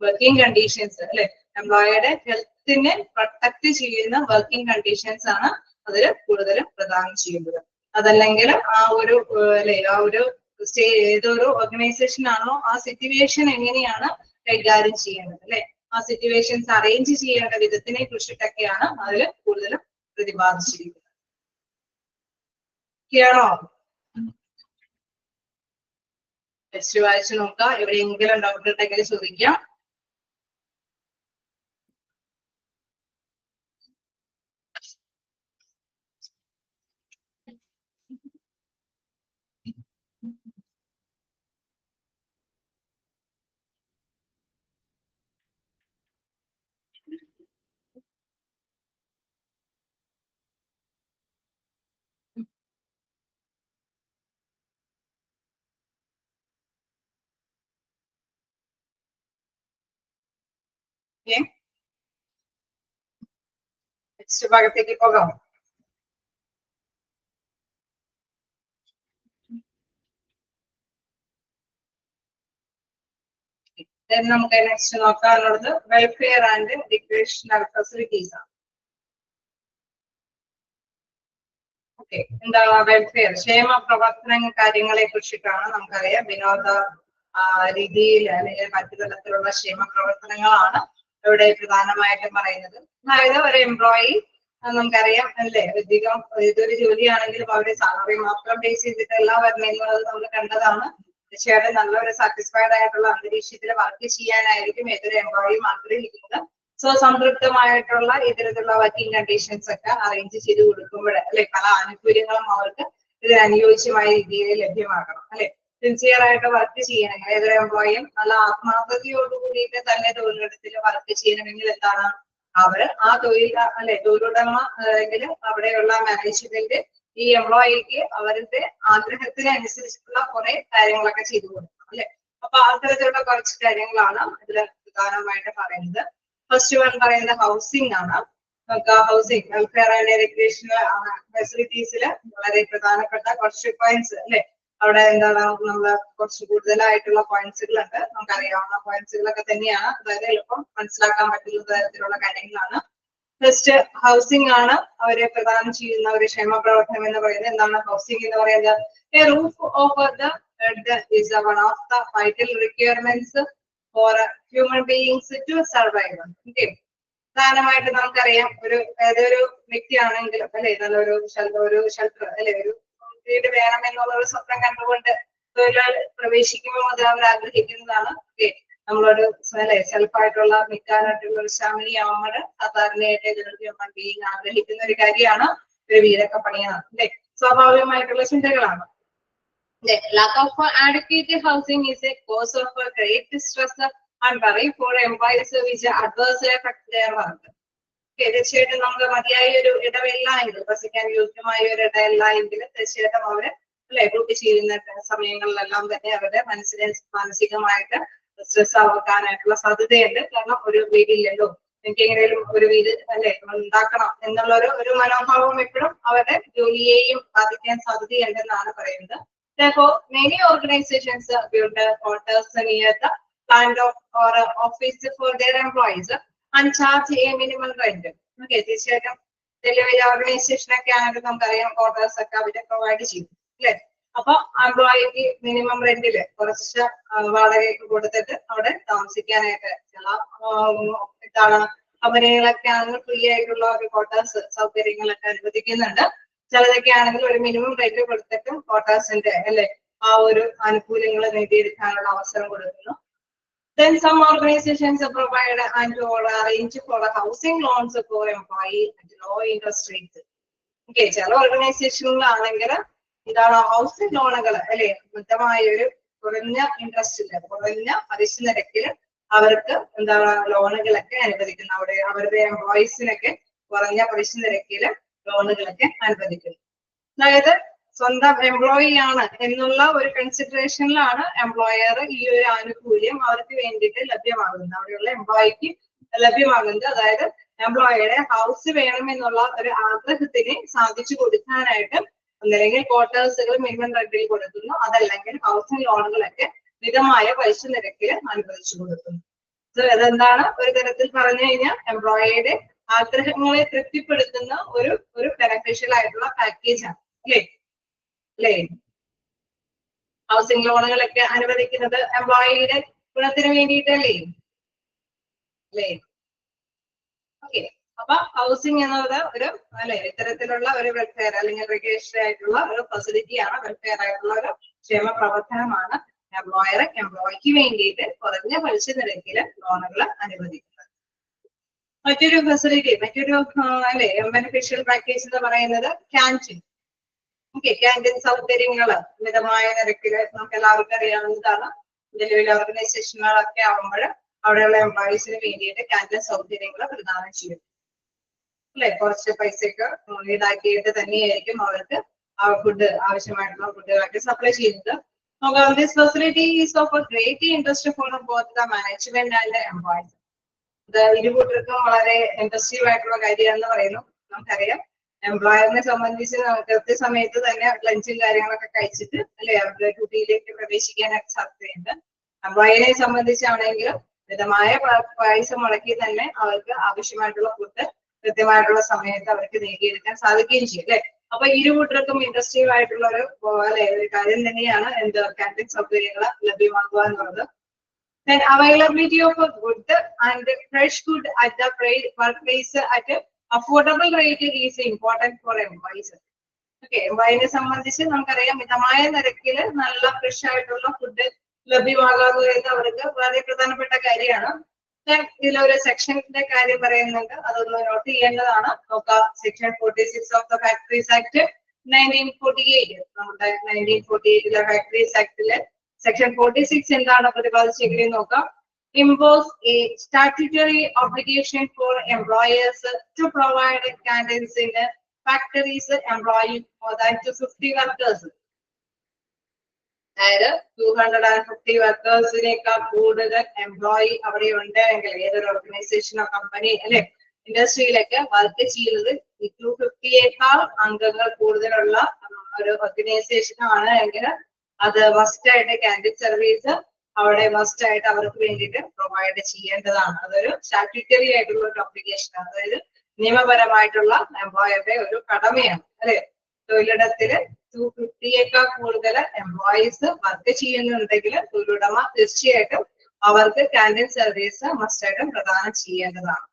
വർക്കിംഗ് കണ്ടീഷൻസ് അല്ലെ, എംപ്ലോയിയുടെ ഹെൽത്തിനെ പ്രൊട്ടക്ട് ചെയ്യുന്ന വർക്കിംഗ് കണ്ടീഷൻസ് ആണ് അതിൽ കൂടുതലും പ്രദാനം ചെയ്യുന്നത്. അതല്ലെങ്കിൽ ആ ഒരു അല്ലെ ആ ഒരു ഏതൊരു ഓർഗനൈസേഷൻ ആണോ ആ സിറ്റുവേഷൻ എങ്ങനെയാണ് കൈകാര്യം ചെയ്യേണ്ടത് അല്ലെ, ആ സിറ്റുവേഷൻസ് അറേഞ്ച് ചെയ്യേണ്ട വിധത്തിനെ കുറിച്ചിട്ടൊക്കെയാണ് അതിൽ കൂടുതലും പ്രതിപാദിച്ചിരിക്കുന്നത്. ാണോ? ടെസ്റ്റ് വായിച്ചു നോക്കാം, എവിടെയെങ്കിലും ഡൗട്ട് ഉണ്ടെങ്കിൽ ചോദിക്കാം. നെക്സ്റ്റ് ഭാഗത്തേക്ക് പോകാം. നമുക്ക് നെക്സ്റ്റ് നോക്കാനുള്ളത് വെൽഫെയർ ആൻഡ് എഡ്യൂക്കേഷണൽ ഫെസിലിറ്റീസ് ആണ്. ഓക്കെ, എന്താ വെൽഫെയർ, ക്ഷേമ പ്രവർത്തന കാര്യങ്ങളെ കുറിച്ചിട്ടാണ്. നമുക്കറിയാം വിനോദ രീതിയിൽ അല്ലെങ്കിൽ മറ്റു തരത്തിലുള്ള ക്ഷേമ പ്രവർത്തനങ്ങളാണ് ഇവിടെ പ്രധാനമായിട്ടും പറയുന്നത്. അതായത് ഒരു എംപ്ലോയി നമുക്കറിയാം അല്ലെ, അധികം ഏതൊരു ജോലിയാണെങ്കിലും അവരുടെ സാലറി മാത്രം ബേസ് ചെയ്തിട്ടല്ല വരുന്നത് നമ്മൾ കണ്ടതാണ്. തീർച്ചയായിട്ടും നല്ലൊരു സാറ്റിസ്ഫൈഡ് ആയിട്ടുള്ള അന്തരീക്ഷത്തിൽ വർക്ക് ചെയ്യാനായിരിക്കും ഏതൊരു എംപ്ലോയിയും ആഗ്രഹിക്കുന്നത്. സോ സംതൃപ്തമായിട്ടുള്ള ഇത്തരത്തിലുള്ള വർക്കിംഗ് കണ്ടീഷൻസ് ഒക്കെ അറേഞ്ച് ചെയ്ത് കൊടുക്കുമ്പോൾ അല്ലെ പല ആനുകൂല്യങ്ങളും അവർക്ക് ഇതിന് അനുയോജ്യമായ രീതിയിൽ ലഭ്യമാകണം അല്ലെ. സിൻസിയർ ആയിട്ട് വർക്ക് ചെയ്യണമെങ്കിൽ ഏതൊരു എംപ്ലോയിയും നല്ല ആത്മാർത്ഥതയോട് കൂടിയിട്ട് തന്നെ തൊഴിലിടത്തിൽ വർക്ക് ചെയ്യണമെങ്കിൽ എന്താണ് അവര് ആ തൊഴിലുടമ അല്ലെങ്കിൽ അവിടെയുള്ള മാനേജ്മെന്റ് ഈ എംപ്ലോയിക്ക് അവരുടെ ആഗ്രഹത്തിനനുസരിച്ചിട്ടുള്ള കുറെ കാര്യങ്ങളൊക്കെ ചെയ്തു കൊടുക്കണം അല്ലെ. അപ്പൊ അത്തരത്തിലുള്ള കുറച്ച് കാര്യങ്ങളാണ് ഇതിൽ പ്രധാനമായിട്ട് പറയുന്നത്. ഫസ്റ്റ് വൺ പറയുന്നത് ഹൗസിംഗ് ആണ്. നമുക്ക് ഹൗസിംഗ് വെൽഫെയർ ആൻഡ് എഡ്യൂക്കേഷണൽ ഫെസിലിറ്റീസിൽ വളരെ പ്രധാനപ്പെട്ട കുറച്ച് പോയിന്റ്സ് അല്ലെ. അവിടെ എന്താണ് നമ്മള് കുറച്ച് കൂടുതലായിട്ടുള്ള പോയിന്റ്സുകൾ ഉണ്ട്. നമുക്കറിയാവുന്ന പോയിന്റ്സുകളൊക്കെ തന്നെയാണ്. അതായത് എളുപ്പം മനസ്സിലാക്കാൻ പറ്റുന്ന തരത്തിലുള്ള കാര്യങ്ങളാണ്. ഫസ്റ്റ് ഹൗസിംഗ് ആണ് അവരെ പ്രദാനം ചെയ്യുന്ന ഒരു ക്ഷേമ പ്രവർത്തനം എന്ന് പറയുന്നത്. എന്താണ് ഹൗസിംഗ് എന്ന് പറയുന്നത്? A roof over the head is one of the vital requirements for human beings to survive. Okay, പ്രധാനമായിട്ട് നമുക്കറിയാം ഒരു ഏതൊരു വ്യക്തിയാണെങ്കിലും അല്ലെ നല്ലൊരു ഷെൽട്ടർ അല്ലെ ഒരു വീട് വേണം എന്നുള്ള ഒരു സ്വപ്നം കണ്ടുകൊണ്ട് തൊഴിലാളി പ്രവേശിക്കുമ്പോൾ അത് അവർ ആഗ്രഹിക്കുന്നതാണ്. ഓക്കെ, നമ്മളൊരു അല്ലെ സെൽഫായിട്ടുള്ള നിൽക്കാനായിട്ടുള്ള ഒരു ഫാമിലി ആവുമ്പോൾ സാധാരണയായിട്ട് ഹ്യൂമൻ ബീയിങ് ആഗ്രഹിക്കുന്ന ഒരു കാര്യമാണ് ഒരു വീടൊക്കെ പണിയണം അല്ലെ. സ്വാഭാവികമായിട്ടുള്ള ചിന്തകളാണ്. Lack of adequate housing is a cause of great distress and worry for employees which adversely affect their work. തീർച്ചയായിട്ടും നമുക്ക് മതിയായ ഒരു ഇടമില്ല എങ്കിൽ വസിക്കാൻ യോഗ്യമായ ഒരു ഇടമില്ല എങ്കിൽ തീർച്ചയായിട്ടും അവര് അല്ലെ ഡ്യൂട്ടി ചെയ്യുന്ന സമയങ്ങളിലെല്ലാം തന്നെ അവരുടെ മാനസികമായിട്ട് സ്ട്രെസ് ആവാനായിട്ടുള്ള സാധ്യതയുണ്ട്. കാരണം ഒരു വീടില്ലല്ലോ, എനിക്ക് എങ്ങനെയും ഒരു വീട് അല്ലെ ഉണ്ടാക്കണം എന്നുള്ള ഒരു മനോഭാവം എപ്പോഴും അവരുടെ ജോലിയെയും ബാധിക്കാൻ സാധ്യതയുണ്ടെന്നാണ് പറയുന്നത്. Therefore, many organizations build quarters near the plant or office for their employees and charge a minimal rent. Okay, തീർച്ചയായിട്ടും വലിയ വലിയ ഓർഗനൈസേഷൻ ഒക്കെ ആണെങ്കിൽ നമുക്കറിയാം ക്വാർട്ടേഴ്സ് ഒക്കെ അവര് പ്രൊവൈഡ് ചെയ്യും അല്ലെ. അപ്പൊ എംപ്ലോയിക്ക് മിനിമം റെന്റില് കുറച്ച് വാടകയൊക്കെ കൊടുത്തിട്ട് അവിടെ താമസിക്കാനായിട്ട് ചില എന്താണ് കമ്പനികളൊക്കെ ആണെങ്കിൽ ഫ്രീ ആയിട്ടുള്ള ഒരു ക്വാർട്ടേഴ്സ് സൗകര്യങ്ങളൊക്കെ അനുവദിക്കുന്നുണ്ട്. ചിലതൊക്കെ ആണെങ്കിൽ ഒരു മിനിമം റേറ്റ് കൊടുത്തിട്ടും ക്വാർട്ടേഴ്സിന്റെ അല്ലെ ആ ഒരു ആനുകൂല്യങ്ങൾ നേടിയെടുക്കാനുള്ള അവസരം കൊടുക്കുന്നു. Then some organizations provide and arrange for housing loans for employees at low interest rates. Okay, ചില ഓർഗനൈസേഷനുകളാണെങ്കിൽ എന്താണ് ഹൗസിംഗ് ലോണുകൾ അല്ലെ മിതമായ ഒരു കുറഞ്ഞ ഇൻട്രസ്റ്റില് കുറഞ്ഞ പലിശ നിരക്കിൽ അവർക്ക് എന്താണ് ലോണുകളൊക്കെ അനുവദിക്കുന്നു. അവിടെ അവരുടെ എംപ്ലോയീസിനൊക്കെ കുറഞ്ഞ പലിശ നിരക്കില് ലോണുകളൊക്കെ അനുവദിക്കുന്നു. അതായത് സ്വന്തം എംപ്ലോയി ആണ് എന്നുള്ള ഒരു കൺസിഡറേഷനിലാണ് എംപ്ലോയർ ഈ ഒരു ആനുകൂല്യം അവർക്ക് വേണ്ടിയിട്ട് ലഭ്യമാകുന്നത്, അവിടെയുള്ള എംപ്ലോയിക്ക് ലഭ്യമാകുന്നത്. അതായത് എംപ്ലോയിയുടെ ഹൗസ് വേണമെന്നുള്ള ഒരു ആഗ്രഹത്തിന് സാധിച്ചു കൊടുക്കാനായിട്ട് ഒന്നല്ലെങ്കിൽ ക്വാർട്ടേഴ്സുകൾ മിനിമം റെന്റിൽ കൊടുക്കുന്നു, അതല്ലെങ്കിൽ ഹൗസിംഗ് ലോണുകളൊക്കെ മിതമായ പലിശ നിരക്കിൽ അനുവദിച്ചു കൊടുക്കുന്നു. അതെന്താണ് ഒരു തരത്തിൽ പറഞ്ഞു കഴിഞ്ഞാൽ എംപ്ലോയിയുടെ ആഗ്രഹങ്ങളെ തൃപ്തിപ്പെടുത്തുന്ന ഒരു ബെനഫിഷ്യൽ ആയിട്ടുള്ള പാക്കേജ് ആണ് അല്ലേ. ഹൗസിംഗ് ലോണുകളൊക്കെ അനുവദിക്കുന്നത് എംപ്ലോയിയുടെ ഗുണത്തിന് വേണ്ടിയിട്ടല്ലേ അല്ലേ. ഓക്കെ, അപ്പൊ ഹൗസിംഗ് എന്നത് ഒരു ഇത്തരത്തിലുള്ള ഒരു വെൽഫെയർ അല്ലെങ്കിൽ റെഗുലേറ്റഡ് ആയിട്ടുള്ള ഒരു ഫെസിലിറ്റിയാണ്, വെൽഫെയർ ആയിട്ടുള്ള ഒരു ക്ഷേമ പ്രവർത്തനമാണ് എംപ്ലോയിക്ക് വേണ്ടിയിട്ട് കുറഞ്ഞ പലിശ നിരക്കിൽ ലോണുകൾ അനുവദിക്കുന്നത്. മറ്റൊരു ഫെസിലിറ്റി, മറ്റൊരു ബെനിഫിഷ്യൽ പാക്കേജ് എന്ന് പറയുന്നത് ക്യാൻറ്റീൻ. ക്യാൻറ്റീൻ സൗകര്യങ്ങള് മിതമായ നിരക്കില് നമുക്ക് എല്ലാവർക്കും അറിയാവുന്നതാണ്. നിലവിലെ ഓർഗനൈസേഷനുകളൊക്കെ ആവുമ്പോൾ അവിടെയുള്ള എംപ്ലോയീസിന് വേണ്ടിയിട്ട് ക്യാൻറ്റീൻ സൗകര്യങ്ങൾ പ്രദാനം ചെയ്യും കുറച്ച് പൈസക്ക് ഈടാക്കിയിട്ട് തന്നെയായിരിക്കും അവർക്ക് ഫുഡ് ആവശ്യമായിട്ടുള്ള ഫുഡുകളൊക്കെ സപ്ലൈ ചെയ്യുന്നത്. This facility is of A great interest for both the management and employees. ഇത് ഇരുകൂട്ടർക്കും വളരെ ഇൻട്രസ്റ്റീവ് ആയിട്ടുള്ള കാര്യമാണെന്ന് പറയുന്നു. നമുക്കറിയാം എംപ്ലോയറിനെ സംബന്ധിച്ച് കൃത്യസമയത്ത് തന്നെ ലഞ്ചും കാര്യങ്ങളൊക്കെ കഴിച്ചിട്ട് അവരുടെ ഡ്യൂട്ടിയിലേക്ക് പ്രവേശിക്കാനൊക്കെ സാധ്യതയുണ്ട്. എംപ്ലോയിനെ സംബന്ധിച്ചാണെങ്കിലും മിതമായ പൈസ മുടക്കി തന്നെ അവർക്ക് ആവശ്യമായിട്ടുള്ള ഫുഡ് കൃത്യമായിട്ടുള്ള സമയത്ത് അവർക്ക് നേടിയെടുക്കാൻ സാധിക്കുകയും ചെയ്യും അപ്പൊ ഇരുകൂട്ടർക്കും ഇൻട്രസ്റ്റീവ് ആയിട്ടുള്ള ഒരു കാര്യം തന്നെയാണ് ക്യാൻറ്റീൻ സൗകര്യങ്ങൾ ലഭ്യമാക്കുക എന്നുള്ളത്. Then availability of a good and fresh food at the workplace at affordable rate is important for employees. എംപ്ലോയിനെ സംബന്ധിച്ച് നമുക്കറിയാം മിതമായ നിരക്കിൽ നല്ല ഫ്രഷ് ആയിട്ടുള്ള ഫുഡ് ലഭ്യമാകുക എന്ന് അവർക്ക് വളരെ പ്രധാനപ്പെട്ട കാര്യമാണ്. ഇതിലൊരു സെക്ഷന്റെ കാര്യം പറയുന്നുണ്ട്, അതൊന്ന് നോട്ട് ചെയ്യേണ്ടതാണ്. നോക്കാം, section 46 of the factories act 1948. നമ്മുടെ 1948 ഫാക്ടറീസ് ആക്ടില് സെക്ഷൻ 46 എന്താണ് പ്രതിപാദിച്ചെങ്കിലും നോക്കാം. Impose a statutory obligation for employers to provide canteens in factories employing more than 250 workers. അതായത് 250 വർക്കേഴ്സിനേക്കാൾ കൂടുതൽ എംപ്ലോയി അവിടെ ഉണ്ട് എങ്കിൽ ഏതൊരു ഓർഗനൈസേഷനോ കമ്പനി ഇൻഡസ്ട്രിയിലൊക്കെ വർക്ക് ചെയ്യുന്നത് 250യേക്കാൾ അംഗങ്ങൾ കൂടുതലുള്ള ഒരു ഓർഗനൈസേഷൻ ആണ് എങ്കിൽ അത് മസ്റ്റ് ആയിട്ട് ക്യാൻറ്റീൻ സർവീസ് അവിടെ മസ്റ്റ് ആയിട്ട് അവർക്ക് വേണ്ടിയിട്ട് പ്രൊവൈഡ് ചെയ്യേണ്ടതാണ്. അതൊരു സ്റ്റാറ്റ്യൂട്ടറി ആയിട്ടുള്ള ഒരു ഒബ്ലിഗേഷൻ ആണ്, അതായത് നിയമപരമായിട്ടുള്ള എംപ്ലോയറുടെ ഒരു കടമയാണ് തൊഴിലിടത്തില് 250യേക്കാൾ കൂടുതൽ എംപ്ലോയീസ് വർക്ക് ചെയ്യുന്നുണ്ടെങ്കിൽ തൊഴിലുടമ തീർച്ചയായിട്ടും അവർക്ക് ക്യാൻറ്റീൻ സർവീസ് മസ്റ്റ് ആയിട്ടും പ്രദാനം ചെയ്യേണ്ടതാണ്.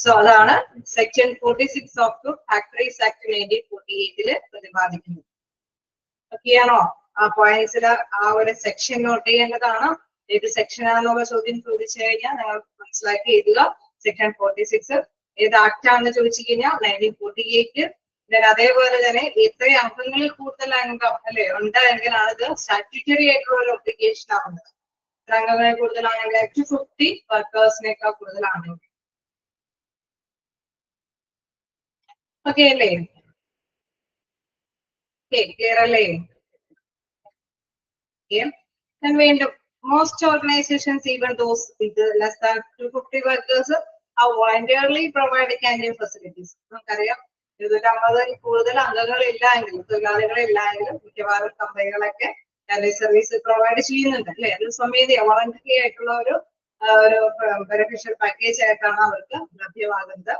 സോ അതാണ് സെക്ഷൻ 46 ഓഫ് ഫാക്ടറീസ് ആക്ട് 1948 പ്രതിപാദിക്കുന്നത്. ഓക്കെയാണോ? ആ പോയിന്റ്സിൽ ആ ഒരു സെക്ഷൻ നോട്ട് ചെയ്യേണ്ടതാണ്. ഏത് സെക്ഷൻ ആണെന്നുള്ള ചോദ്യം ചോദിച്ചു കഴിഞ്ഞാൽ നിങ്ങൾ മനസ്സിലാക്കി എഴുതുക. സെക്ഷൻ 46 ഏത് ആക്ട് ആണെന്ന് ചോദിച്ചു കഴിഞ്ഞാൽ 1948. അതേപോലെ തന്നെ എത്ര അംഗങ്ങളിൽ കൂടുതൽ അംഗം ഉണ്ട് എങ്കിലാണ് ഇത് സ്റ്റാറ്റ്യൂട്ടറി ആയിട്ടുള്ള ഒരു ഒബ്ലിഗേഷൻ ആവുന്നത്. എത്ര അംഗങ്ങളിൽ കൂടുതലാണെങ്കിൽ 250 വർക്കേഴ്സിനേക്കാൾ കൂടുതലാണെങ്കിൽ. ഓക്കെ അല്ലേ? ക്ലിയർ അല്ലേ? വീണ്ടും most organizations, even those with less than 250 workers, are voluntarily providing canteen facilities. നമുക്കറിയാം 250 കൂടുതൽ അംഗങ്ങളില്ല എങ്കിലും തൊഴിലാളികളില്ല എങ്കിലും മിക്കവാറും കമ്പനികളൊക്കെ ക്യാൻറ്റീൻ സർവീസ് പ്രൊവൈഡ് ചെയ്യുന്നുണ്ട് അത് സ്വമേധയാ വോളണ്ടറി ആയിട്ടുള്ള ഒരു ബെനിഫിഷ്യൽ പാക്കേജ് ആയിട്ടാണ് അവർക്ക് ലഭ്യമാകുന്നത്.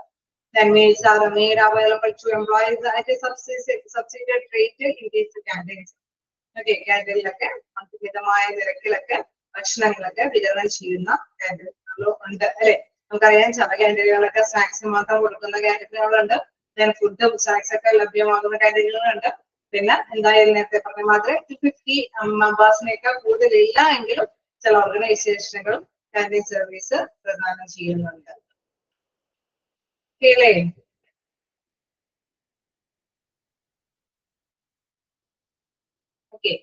That means are made available to employees at a subsidized rate in these canteens. ക്യാൻറ്റീനിലൊക്കെ മിതമായ നിരക്കിലൊക്കെ ഭക്ഷണങ്ങളൊക്കെ വിതരണം ചെയ്യുന്ന ക്യാൻറ്റീനുകളും ഉണ്ട് നമുക്കറിയാം ചില ക്യാൻറ്റീനുകളൊക്കെ സ്നാക്സ് മാത്രം കൊടുക്കുന്ന ക്യാൻറ്റീനുകളുണ്ട്, ഫുഡും സ്നാക്സ് ഒക്കെ ലഭ്യമാകുന്ന ക്യാൻറ്റീനുകളുണ്ട്. പിന്നെ എന്തായാലും നേരത്തെ പറഞ്ഞ മാത്രമേ 250 മെമ്പേഴ്സിനേക്കാൾ കൂടുതലില്ല എങ്കിലും ചില ഓർഗനൈസേഷനുകളും ക്യാൻറ്റീൻ സർവീസ് പ്രദാനം ചെയ്യുന്നുണ്ട്.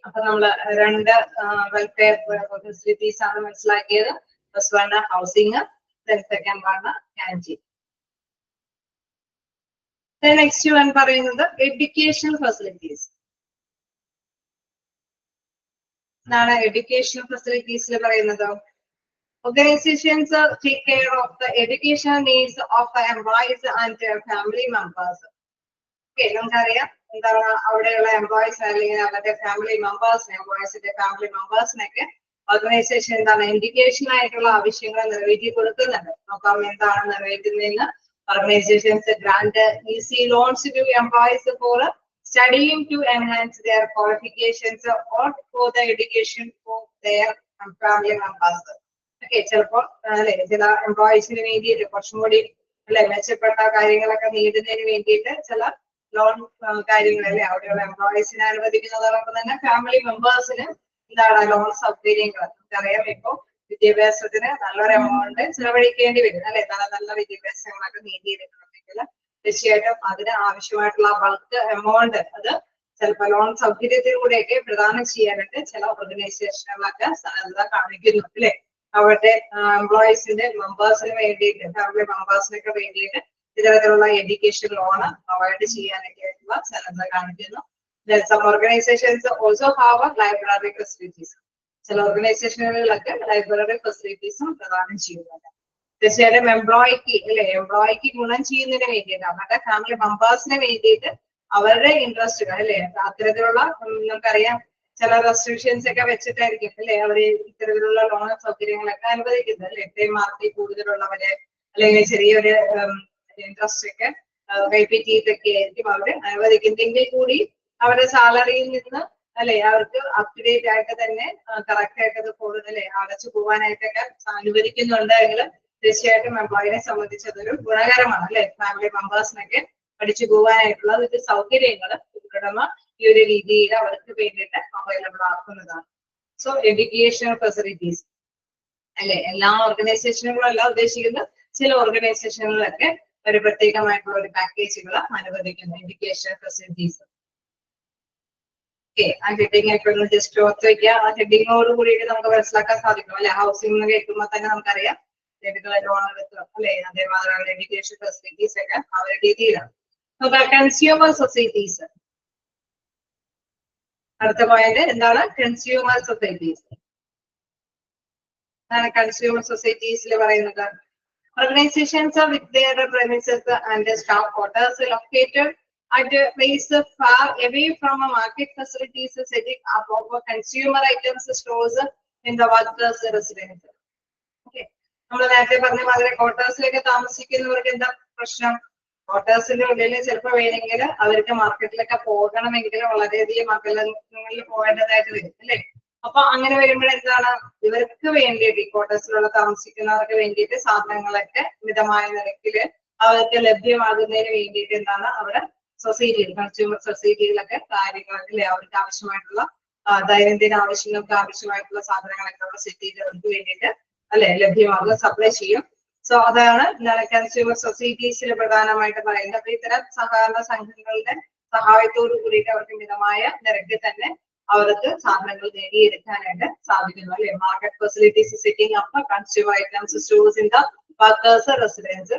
അപ്പൊ നമ്മള് രണ്ട് വെൽഫെയർ ഫെസിലിറ്റീസ് ആണ് മനസ്സിലാക്കിയത്. First one housing, second one canteen. Next one പറയുന്നത് എഡ്യൂക്കേഷണൽ ഫെസിലിറ്റീസ്. എന്താണ് എഡ്യൂക്കേഷണൽ ഫെസിലിറ്റീസിൽ പറയുന്നത്? Organizations take care of the educational needs of the employees and their family members. Okay, നമുക്കറിയാം എന്താണ് അവിടെയുള്ള എംപ്ലോയീസ് അല്ലെങ്കിൽ അവരുടെ ഫാമിലി മെമ്പേഴ്സിനെ എംപ്ലോയീസിന്റെ ഫാമിലി മെമ്പേഴ്സിനൊക്കെ ഓർഗനൈസേഷൻ എന്താണ് എഡ്യൂക്കേഷൻ ആയിട്ടുള്ള ആവശ്യങ്ങൾ നിറവേറ്റി കൊടുക്കുന്നുണ്ട്. നോക്കാം എന്താണ് നിറവേറ്റുന്നതെന്ന്. Organizations grant easy loans to employees for studying to enhance their qualifications or for the education for their family members. Okay, ചിലപ്പോൾ അല്ലെ ചില എംപ്ലോയീസിന് വേണ്ടിയിട്ട് കുറച്ചും കൂടി അല്ലെ മെച്ചപ്പെട്ട കാര്യങ്ങളൊക്കെ നേടുന്നതിന് വേണ്ടിയിട്ട് ചില ലോൺ കാര്യങ്ങളല്ലേ അവിടെയുള്ള എംപ്ലോയീസിനെ അനുവദിക്കുന്നതോടൊപ്പം തന്നെ ഫാമിലി മെമ്പേഴ്സിന് എന്താണ് ലോൺ സൗകര്യങ്ങൾ. നമുക്കറിയാം ഇപ്പൊ വിദ്യാഭ്യാസത്തിന് നല്ലൊരു എമൗണ്ട് ചിലവഴിക്കേണ്ടി വരും അല്ലെ. നല്ല വിദ്യാഭ്യാസങ്ങളൊക്കെ നേടിയെടുക്കണമെങ്കിൽ തീർച്ചയായിട്ടും അതിന് ആവശ്യമായിട്ടുള്ള ബൾക്ക് എമൗണ്ട് അത് ചിലപ്പോൾ ലോൺ സൗകര്യത്തിലൂടെയൊക്കെ പ്രദാനം ചെയ്യാനായിട്ട് ചില ഓർഗനൈസേഷനുകളൊക്കെ സാധ്യത കാണിക്കുന്നു അല്ലെ. അവരുടെ എംപ്ലോയീസിന്റെ മെമ്പേഴ്സിന് വേണ്ടിയിട്ട് ഫാമിലി മെമ്പേഴ്സിനൊക്കെ വേണ്ടിയിട്ട് ഇത്തരത്തിലുള്ള എഡ്യൂക്കേഷൻ ലോൺ പ്രൊവൈഡ് ചെയ്യാനൊക്കെ ആയിട്ടുള്ള സാധ്യത കാണിക്കുന്നു. Some organizations also have library facilities. ചില ഓർഗനൈസേഷനുകളിലൊക്കെ ലൈബ്രറി ഫെസിലിറ്റീസും പ്രദാനം ചെയ്യുന്നുണ്ട്. തീർച്ചയായിട്ടും എംപ്ലോയിക്ക് അല്ലെ എംപ്ലോയിക്ക് ഗുണം ചെയ്യുന്നതിന് വേണ്ടിയിട്ട് അവരുടെ ഫാമിലി മെമ്പേഴ്സിന് വേണ്ടിയിട്ട് അവരുടെ ഇൻട്രസ്റ്റുകൾ അല്ലെ അത്തരത്തിലുള്ള നമുക്കറിയാം ചില റെസ്ട്രിക്ഷൻസ് ഒക്കെ വെച്ചിട്ടായിരിക്കും അല്ലെ അവര് ഇത്തരത്തിലുള്ള ലോൺ സൗകര്യങ്ങളൊക്കെ അനുവദിക്കുന്നത് അല്ലെ. എത്രയും മാർക്കിൽ കൂടുതലുള്ളവരെ അല്ലെങ്കിൽ ചെറിയൊരു ഇൻട്രസ്റ്റ് ഒക്കെ റിപ്പീറ്റ് ചെയ്തൊക്കെ ആയിരിക്കും അവര് അനുവദിക്കുന്നെങ്കിൽ കൂടി അവരുടെ സാലറിയിൽ നിന്ന് അല്ലെ അവർക്ക് അപ് ടു ഡേറ്റ് ആയിട്ട് തന്നെ കറക്റ്റ് ആയിട്ട് അത് കൂടുതലേ അടച്ചു പോകാനായിട്ടൊക്കെ അനുവദിക്കുന്നുണ്ടെങ്കിൽ തീർച്ചയായിട്ടും എംപ്ലോയിനെ സംബന്ധിച്ച് അതൊരു ഗുണകരമാണ് അല്ലെ. ഫാമിലി മെമ്പേഴ്സിനൊക്കെ പഠിച്ചു പോകാനായിട്ടുള്ള ഒരു സൗകര്യങ്ങൾ ഉടമ ഈ ഒരു രീതിയിൽ അവർക്ക് വേണ്ടിയിട്ട് അവൈലബിൾ ആക്കുന്നതാണ്. സോ എഡ്യൂക്കേഷൻ ഫെസിലിറ്റീസ് അല്ലെ എല്ലാ ഓർഗനൈസേഷനുകളും അല്ല ഉദ്ദേശിക്കുന്നത്. ചില ഓർഗനൈസേഷനുകളൊക്കെ ഒരു പ്രത്യേകമായിട്ടുള്ള ഒരു പാക്കേജുകൾ അനുവദിക്കുന്നു എഡ്യൂക്കേഷൻ ഫെസിലിറ്റീസ്. ആ ഹെഡിങ് ഒക്കെ ഒന്ന് ജസ്റ്റ് ഓർത്ത് വെക്കുക. ആ ഹെഡിങ്ങോട് കൂടിയിട്ട് നമുക്ക് മനസ്സിലാക്കാൻ സാധിക്കും അല്ലെ. ഹൗസിംഗ് എന്ന് കേൾക്കുമ്പോൾ തന്നെ നമുക്കറിയാം ലോൺ എടുക്കുക അല്ലെ. അതേമാതിരിയുള്ള എഡ്യൂക്കേഷൻ ഫെസിലിറ്റീസ് ഒക്കെ അവരുടെ രീതിയിലാണ്. കൺസ്യൂമർ സൊസൈറ്റീസ് അടുത്ത പോയിന്റ് എന്താണ്? Consumer societies. കൺസ്യൂമർ സൊസൈറ്റീസിൽ പറയുന്നത് organizations with their premises and staff quarters located at a place far away from a market facilities setting up of consumer items stores in the workers residence. Okay, നമ്മൾ നേരത്തെ പറഞ്ഞ മാതിരി ക്വാർട്ടേഴ്സിലൊക്കെ താമസിക്കുന്നവർക്ക് എന്താ പ്രശ്നം? ക്വാർട്ടേഴ്സിന്റെ ഉള്ളിൽ ചിലപ്പോൾ വേണമെങ്കിൽ അവർക്ക് മാർക്കറ്റിലൊക്കെ പോകണമെങ്കിൽ വളരെയധികം അകലങ്ങളിൽ പോകേണ്ടതായിട്ട് വരും അല്ലെ. അപ്പൊ അങ്ങനെ വരുമ്പോൾ എന്താണ് ഇവർക്ക് വേണ്ടിയിട്ട് ഈ ക്വാർട്ടേഴ്സിലുള്ള താമസിക്കുന്നവർക്ക് വേണ്ടിയിട്ട് സാധനങ്ങളൊക്കെ മിതമായ നിരക്കില് അവർക്ക് ലഭ്യമാകുന്നതിന് വേണ്ടിയിട്ട് എന്താണ് അവിടെ സൊസൈറ്റിയിൽ കൺസ്യൂമർ സൊസൈറ്റിയിലൊക്കെ കാര്യങ്ങളല്ലേ അവർക്ക് ആവശ്യമായിട്ടുള്ള ദൈനംദിന ആവശ്യങ്ങൾക്ക് ആവശ്യമായിട്ടുള്ള സാധനങ്ങളൊക്കെ അവിടെ സെറ്റ് ചെയ്ത് അവർക്ക് വേണ്ടിയിട്ട് അല്ലെ ലഭ്യമാകുക സപ്ലൈ ചെയ്യും. സോ അതാണ് കൺസ്യൂമർ സൊസൈറ്റീസിൽ പ്രധാനമായിട്ട് പറയുന്നത്. അപ്പൊ ഇത്തരം സഹകരണ സംഘങ്ങളുടെ സഹായത്തോടു കൂടിയിട്ട് അവർക്ക് മിതമായ നിരക്കിൽ തന്നെ അവർക്ക് സാധനങ്ങൾ നേടിയെടുക്കാനായിട്ട് സാധിക്കുന്നു അല്ലെ. Market facilities setting up consumer items stores in the workers residence.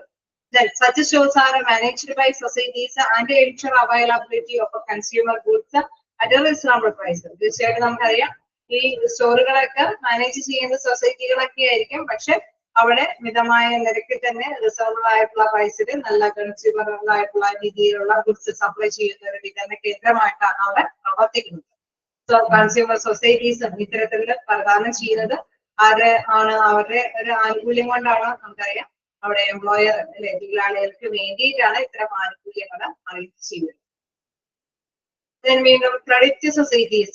Such stores are managed by societies and ensure availability of consumer goods at a reasonable price. തീർച്ചയായിട്ടും നമുക്കറിയാം ഈ സ്റ്റോറുകളൊക്കെ മാനേജ് ചെയ്യുന്ന സൊസൈറ്റികളൊക്കെ ആയിരിക്കും. പക്ഷെ അവിടെ മിതമായ നിരക്കിൽ തന്നെ റിസർവബിൾ ആയിട്ടുള്ള പ്രൈസിൽ നല്ല കൺസ്യൂമറബിൾ ആയിട്ടുള്ള രീതിയിലുള്ള ഗുഡ്സ് സപ്ലൈ ചെയ്യുന്ന ഒരു വിതരണ കേന്ദ്രമായിട്ടാണ് അവിടെ പ്രവർത്തിക്കുന്നത്. സോ കൺസ്യൂമർ സൊസൈറ്റീസ് ഇത്തരത്തിൽ പ്രദാനം ചെയ്യുന്നത് ആര് ആണ്? അവരുടെ ഒരു ആനുകൂല്യം കൊണ്ടാണ്. നമുക്കറിയാം അവിടെ എംപ്ലോയർ അല്ലെ തൊഴിലാളികൾക്ക് വേണ്ടിയിട്ടാണ് ഇത്തരം ആനുകൂല്യങ്ങൾ അറേഞ്ച് ചെയ്യുന്നത്. വീണ്ടും ക്രെഡിറ്റ് സൊസൈറ്റീസ്.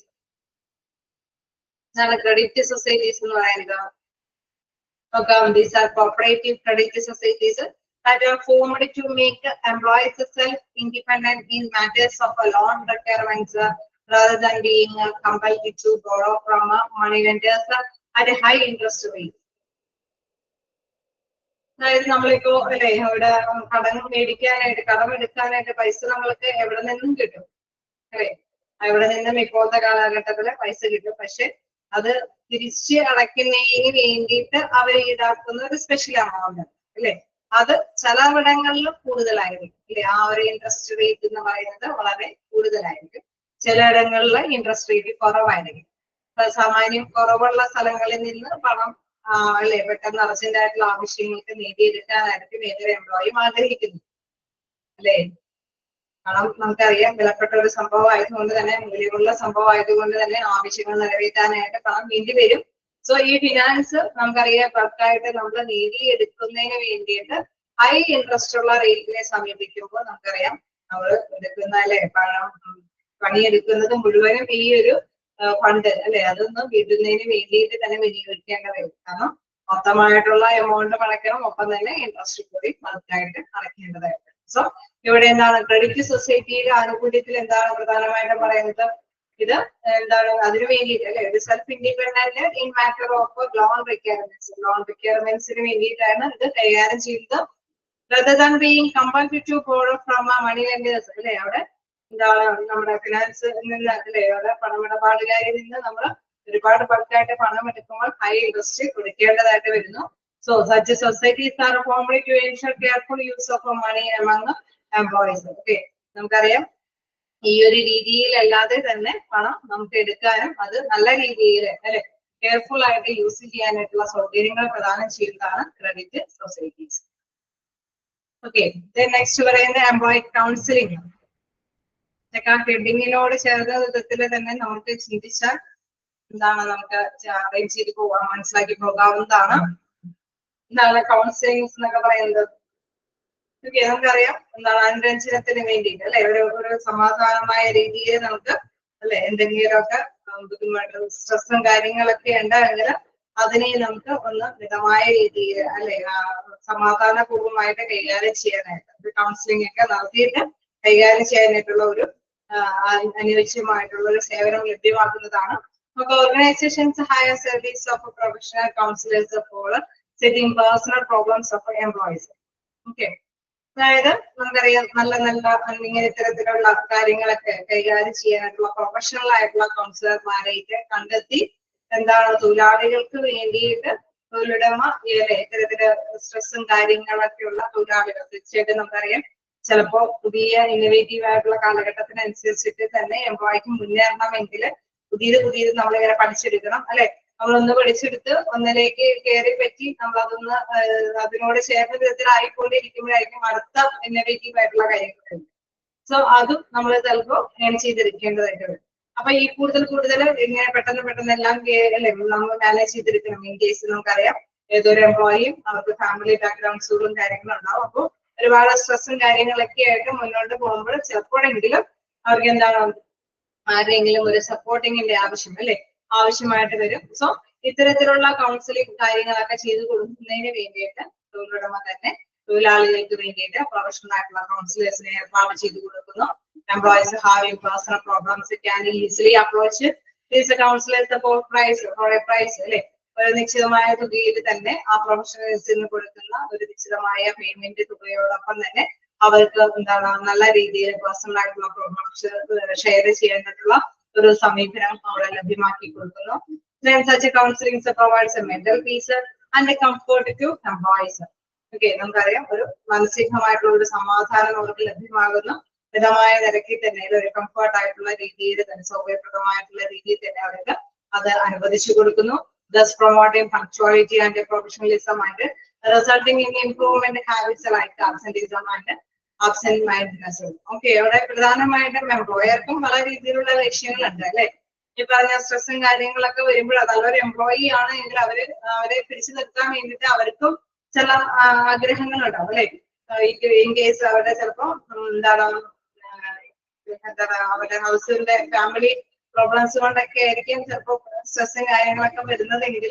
എന്താണ് ക്രെഡിറ്റ് സൊസൈറ്റീസ് എന്ന് പറയുന്നത്? These are cooperative credit societies that are formed to make employees self-independent in matters of loan requirements rather than being compelled to borrow from money lenders at a high interest rate. അതായത് നമ്മളിപ്പോ അല്ലെ ഇവിടെ കടം മേടിക്കാനായിട്ട് കടമെടുക്കാനായിട്ട് പൈസ നമ്മൾക്ക് എവിടെ നിന്നും കിട്ടും അല്ലെ. എവിടെ നിന്നും ഇപ്പോഴത്തെ കാലഘട്ടത്തില് പൈസ കിട്ടും. പക്ഷെ അത് തിരിച്ച് അടയ്ക്കുന്നതിന് വേണ്ടിയിട്ട് അവർ ഈടാക്കുന്ന ഒരു സ്പെഷ്യൽ എമൗണ്ട് അല്ലെ. അത് ചിലയിടങ്ങളിൽ കൂടുതലായിരിക്കും അല്ലെ. ആ ഒരു ഇൻട്രസ്റ്റ് റേറ്റ് എന്ന് പറയുന്നത് വളരെ കൂടുതലായിരിക്കും. ചിലയിടങ്ങളിൽ ഇൻട്രസ്റ്റ് റേറ്റ് കുറവായിരിക്കും. സാമാന്യം കുറവുള്ള സ്ഥലങ്ങളിൽ നിന്ന് പണം അല്ലെ പെട്ടെന്ന് അർജന്റ് ആയിട്ടുള്ള ആവശ്യങ്ങൾക്ക് നേടിയെടുക്കാനായിരിക്കും ഏതൊരു എംപ്ലോയിയും ആഗ്രഹിക്കുന്നു അല്ലെ. കാരണം നമുക്കറിയാം വിലപ്പെട്ട ഒരു സംഭവം ആയതുകൊണ്ട് തന്നെ, മൂല്യമുള്ള സംഭവം ആയതുകൊണ്ട് തന്നെ ആവശ്യങ്ങൾ നിറവേറ്റാനായിട്ട് പണം വേണ്ടി വരും. സോ ഈ ഫിനാൻസ് നമുക്കറിയാം ബൾക്കായിട്ട് നമ്മൾ നേടിയെടുക്കുന്നതിന് വേണ്ടിയിട്ട് ഹൈ ഇൻട്രസ്റ്റ് ഉള്ള റേറ്റിനെ സമീപിക്കുമ്പോൾ നമുക്കറിയാം നമ്മൾ എടുക്കുന്ന അല്ലെ പണിയെടുക്കുന്നത് മുഴുവനും ഈ ഒരു ഫണ്ട് അല്ലെ അതൊന്ന് വീട്ടുന്നതിന് വേണ്ടിയിട്ട് തന്നെ വിനിയോഗിക്കേണ്ട വരും. കാരണം മൊത്തമായിട്ടുള്ള എമൗണ്ട് അടയ്ക്കണം, ഒപ്പം തന്നെ ഇൻട്രസ്റ്റ് കൂടി ബൾക്കായിട്ട് അടയ്ക്കേണ്ടതായിട്ട്. സോ ഇവിടെ എന്താണ് ക്രെഡിറ്റ് സൊസൈറ്റിയിലെ ആനുകൂല്യത്തിൽ എന്താണ് പ്രധാനമായിട്ടും പറയുന്നത്, ഇത് എന്താണ് അതിനു വേണ്ടിയിട്ട് അല്ലെ ഒരു self independent in matter of loan റിക്വയർമെന്റ്സിന് വേണ്ടിയിട്ടാണ് ഇത് കൈകാര്യം ചെയ്യുന്നത്. rather than being compelled to borrow from a money lenders അല്ലെ അവിടെ എന്താണ് നമ്മുടെ ഫിനാൻസ് നിന്ന് അല്ലെ അവിടെ പണമിടപാടുകാരിൽ നിന്ന് നമ്മൾ ഒരുപാട് ബൾക്കായിട്ട് പണം എടുക്കുമ്പോൾ ഹൈ ഇൻട്രസ്റ്റ് കൊടുക്കേണ്ടതായിട്ട് വരുന്നു. So such societies are formed to ensure careful use of money among employees. Okay, നമുക്കറിയാം ഈ ഒരു രീതിയിൽ അല്ലാതെ തന്നെ പണം നമുക്ക് എടുക്കാനും അത് നല്ല രീതിയിൽ അല്ലെ കെയർഫുൾ ആയിട്ട് യൂസ് ചെയ്യാനായിട്ടുള്ള സൗകര്യങ്ങൾ പ്രദാനം ചെയ്യുന്നതാണ് ക്രെഡിറ്റ് സൊസൈറ്റീസ്. ഓക്കെ, നെക്സ്റ്റ് പറയുന്നത് എംപ്ലോയി കൗൺസിലിംഗ്. ഹെഡിങ്ങിനോട് ചേർന്ന വിധത്തിൽ തന്നെ നമുക്ക് ചിന്തിച്ചാൽ എന്താണ് നമുക്ക് അറേഞ്ച് ചെയ്ത് പോകാൻ മനസ്സിലാക്കി പോകാവുന്നതാണ്. എന്താണ് കൗൺസിലിംഗ് എന്നൊക്കെ പറയുന്നത്? ഓക്കെ, നമുക്കറിയാം എന്താണ് അനുരഞ്ജനത്തിന് വേണ്ടിയിട്ട് അല്ലെ ഒരു സമാധാനമായ രീതിയിൽ നമുക്ക് അല്ലെ എന്തെങ്കിലുമൊക്കെ ബുദ്ധിമുട്ട് സ്ട്രെസ്സും കാര്യങ്ങളൊക്കെ ഉണ്ടെങ്കിൽ അതിനെ നമുക്ക് ഒന്ന് മിതമായ രീതിയിൽ അല്ലെ സമാധാനപൂർവ്വമായിട്ട് കൈകാര്യം ചെയ്യാനായിട്ട് കൗൺസിലിംഗ് ഒക്കെ നടത്തിയിട്ട് കൈകാര്യം ചെയ്യാനായിട്ടുള്ള ഒരു അനുയോജ്യമായിട്ടുള്ള ഒരു സേവനം ലഭ്യമാക്കുന്നതാണ്. നമുക്ക് organisations hire service of professional counsellors for setting personal problems of employees. Okay, അതായത് നമുക്കറിയാം നല്ല നല്ല ഇങ്ങനെ ഇത്തരത്തിലുള്ള കാര്യങ്ങളൊക്കെ കൈകാര്യം ചെയ്യാനായിട്ടുള്ള പ്രൊഫഷണൽ ആയിട്ടുള്ള കൗൺസിലർമാരായിട്ട് കണ്ടെത്തി എന്താണ് തൊഴിലാളികൾക്ക് വേണ്ടിയിട്ട് തൊഴിലുടമ ഇത്തരത്തില് സ്ട്രെസ്സും കാര്യങ്ങളൊക്കെ ഉള്ള തൊഴിലാളികൾ തീർച്ചയായിട്ടും നമുക്കറിയാം ചിലപ്പോ പുതിയ ഇന്നോവേറ്റീവ് ആയിട്ടുള്ള കാലഘട്ടത്തിനനുസരിച്ചിട്ട് തന്നെ എംപ്ലോയിക്ക് മുന്നേറണമെങ്കിൽ പുതിയത് നമ്മളിങ്ങനെ പഠിച്ചെടുക്കണം അല്ലെ. നമ്മളൊന്ന് പഠിച്ചെടുത്ത് ഒന്നിലേക്ക് കയറി പറ്റി നമ്മൾ അതൊന്ന് അതിനോട് ചേർന്ന വിധത്തിലായിക്കൊണ്ടിരിക്കുമ്പോഴായിരിക്കും അടുത്ത ഇന്നോവേറ്റീവ് ആയിട്ടുള്ള കാര്യങ്ങൾ. സോ അതും നമ്മൾ ചിലപ്പോ ചെയ്തിരിക്കേണ്ടതായിട്ട് വരും. അപ്പൊ ഈ കൂടുതൽ ഇങ്ങനെ പെട്ടെന്ന് എല്ലാം അല്ലെ നമ്മൾ മാനേജ് ചെയ്തിരിക്കണം. ഇൻ കേസ് നമുക്കറിയാം ഏതൊരു എംപ്ലോയിയും അവർക്ക് ഫാമിലി ബാക്ക്ഗ്രൗണ്ട്സുകളും കാര്യങ്ങളും ഉണ്ടാവും. അപ്പോൾ ഒരുപാട് സ്ട്രെസ്സും കാര്യങ്ങളൊക്കെ ആയിട്ട് മുന്നോട്ട് പോകുമ്പോൾ ചിലപ്പോഴെങ്കിലും അവർക്ക് എന്താണ് ആരെങ്കിലും ഒരു സപ്പോർട്ടിങ്ങിന്റെ ആവശ്യം അല്ലെ ആവശ്യമായിട്ട് വരും. സോ ഇത്തരത്തിലുള്ള കൗൺസിലിംഗ് കാര്യങ്ങളൊക്കെ ചെയ്തു കൊടുക്കുന്നതിന് വേണ്ടിയിട്ട് തൊഴിലുടമ തന്നെ തൊഴിലാളികൾക്ക് വേണ്ടിയിട്ട് പ്രൊഫഷണൽ ആയിട്ടുള്ള കൗൺസിലേഴ്സിനെ ഏർപ്പാട് ചെയ്തു കൊടുക്കുന്നു. Employees having personal problems can easily approach these counselors for a price അല്ലെ ഒരു നിശ്ചിതമായ തുകയിൽ തന്നെ ആ പ്രൊഫഷണൽസിന് കൊടുക്കുന്ന ഒരു നിശ്ചിതമായ പേയ്മെന്റ് തുകയോടൊപ്പം തന്നെ അവർക്ക് എന്താണ് നല്ല രീതിയിൽ പേഴ്സണൽ ആയിട്ടുള്ള പ്രോബ്ലംസ് ഷെയർ ചെയ്യാനായിട്ടുള്ള ഒരു സമീപനം അവിടെ ലഭ്യമാക്കി കൊടുക്കുന്നു. Such counseling provides a mental peace and a comfort to employees. Okay, നമുക്കറിയാം ഒരു മാനസികമായിട്ടുള്ള ഒരു സമാധാനം അവർക്ക് ലഭ്യമാകുന്നു. മിതമായ നിരക്കിൽ തന്നെ ഒരു കംഫർട്ട് ആയിട്ടുള്ള രീതിയിൽ തന്നെ സൗകര്യപ്രദമായിട്ടുള്ള രീതിയിൽ തന്നെ അവർക്ക് അത് അനുവദിച്ചു കൊടുക്കുന്നു. Thus promoting punctuality and professionalism and resulting in improvement habits like absenteeism and absent mindedness. Okay, അവിടെ പ്രധാനമായിട്ടും എംപ്ലോയർക്കും പല രീതിയിലുള്ള ലക്ഷ്യങ്ങളുണ്ട് അല്ലെ. ഈ പറഞ്ഞ സ്ട്രെസ്സും കാര്യങ്ങളൊക്കെ വരുമ്പോൾ നല്ലൊരു എംപ്ലോയി ആണ് എങ്കിൽ അവരെ പിടിച്ചു നിർത്താൻ വേണ്ടിയിട്ട് അവർക്കും ചില ആഗ്രഹങ്ങളുണ്ടാവും അല്ലെ. ഇൻ കേസ് അവരുടെ ചിലപ്പോ എന്താണ് അവരുടെ ഹൗസിന്റെ ഫാമിലി പ്രോബ്ലംസ് കൊണ്ടൊക്കെ ആയിരിക്കും ചിലപ്പോ സ്ട്രെസ്സും കാര്യങ്ങളൊക്കെ വരുന്നതെങ്കിൽ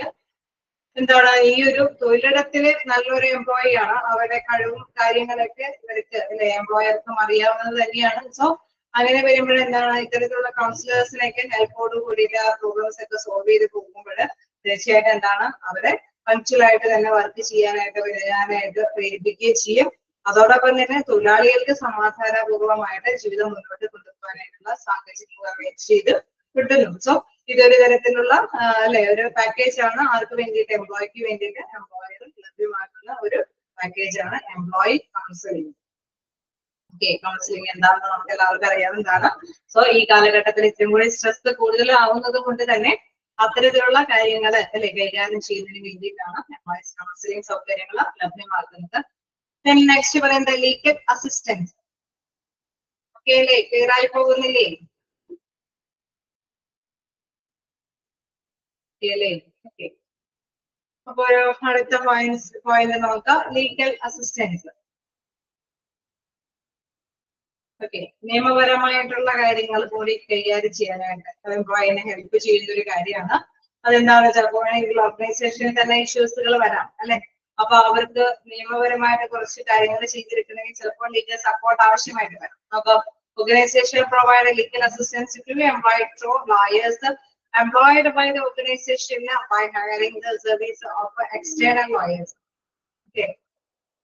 എന്താണ് ഈ ഒരു തൊഴിലിടത്തില് നല്ലൊരു എംപ്ലോയി ആണ്. അവരുടെ കഴിവും കാര്യങ്ങളൊക്കെ ഇവർക്ക് അല്ലെ എംപ്ലോയർക്കും അറിയാവുന്നത് തന്നെയാണ്. സോ അങ്ങനെ വരുമ്പോൾ എന്താണ് ഇത്തരത്തിലുള്ള കൗൺസിലേഴ്സിനൊക്കെ ഹെൽപ്പോട് കൂടിയിട്ട് പ്രോബ്ലംസ് ഒക്കെ സോൾവ് ചെയ്ത് പോകുമ്പോൾ തീർച്ചയായിട്ടും എന്താണ് അവരെ പങ്ക്ച്വലായിട്ട് തന്നെ വർക്ക് ചെയ്യാനായിട്ട് വരാനായിട്ട് പ്രേരിപ്പിക്കുകയും ചെയ്യും. അതോടൊപ്പം തന്നെ തൊഴിലാളികൾക്ക് സമാധാനപൂർവ്വമായിട്ട് ജീവിതം മുന്നോട്ട് കൊണ്ടുപോകാനായിട്ടുള്ള സാഹചര്യങ്ങൾ അറേഞ്ച് ചെയ്ത് കിട്ടുന്നു. സോ ഇതൊരു തരത്തിലുള്ള അല്ലെ ഒരു പാക്കേജ് ആണ് ആർക്ക് വേണ്ടിയിട്ട് എംപ്ലോയിക്ക് വേണ്ടിയിട്ട് എംപ്ലോയർ ലഭ്യമാക്കുന്ന ഒരു പാക്കേജ് ആണ് എംപ്ലോയി കൗൺസിലിംഗ്. ഓക്കെ, കൗൺസിലിംഗ് എന്താണെന്ന് നമുക്ക് എല്ലാവർക്കും അറിയാവുന്നതാണ്. സോ ഈ കാലഘട്ടത്തിൽ ഇത്രയും കൂടി സ്ട്രെസ് കൂടുതലാവുന്നത് കൊണ്ട് തന്നെ അത്തരത്തിലുള്ള കാര്യങ്ങൾ അല്ലെ കൈകാര്യം ചെയ്യുന്നതിന് വേണ്ടിയിട്ടാണ് എംപ്ലോയീസ് കൗൺസിലിംഗ് സൗകര്യങ്ങൾ ലഭ്യമാക്കുന്നത്. നെക്സ്റ്റ് പറയുന്നത് ലീഗൽ അസിസ്റ്റൻസ്. ഓക്കെ അല്ലേ, ക്ലിയർ ആയി പോകുന്നില്ലേ? അല്ലേ, ഓക്കെ. അപ്പൊ അടുത്ത പോയിന്റ് നോക്കാം, ലീഗൽ അസിസ്റ്റൻസ്. ഓക്കെ, നിയമപരമായിട്ടുള്ള കാര്യങ്ങൾ കൂടി കൈകാര്യം ചെയ്യാനായിട്ട് എംപ്ലോയിനെ ഹെൽപ്പ് ചെയ്യുന്ന ഒരു കാര്യമാണ്. അതെന്താണ്, ചിലപ്പോൾ ഓർഗനൈസേഷനിൽ തന്നെ ഇഷ്യൂസുകൾ വരാം അല്ലെ. അപ്പൊ അവർക്ക് നിയമപരമായിട്ട് കുറച്ച് കാര്യങ്ങൾ ചെയ്തിരിക്കണമെങ്കിൽ ചിലപ്പോൾ ലീഗൽ സപ്പോർട്ട് ആവശ്യമായിട്ട് വരും. അപ്പൊ organisation provide legal assistance to employed through lawyers employed by the organization by hiring the service of external lawyers. Okay,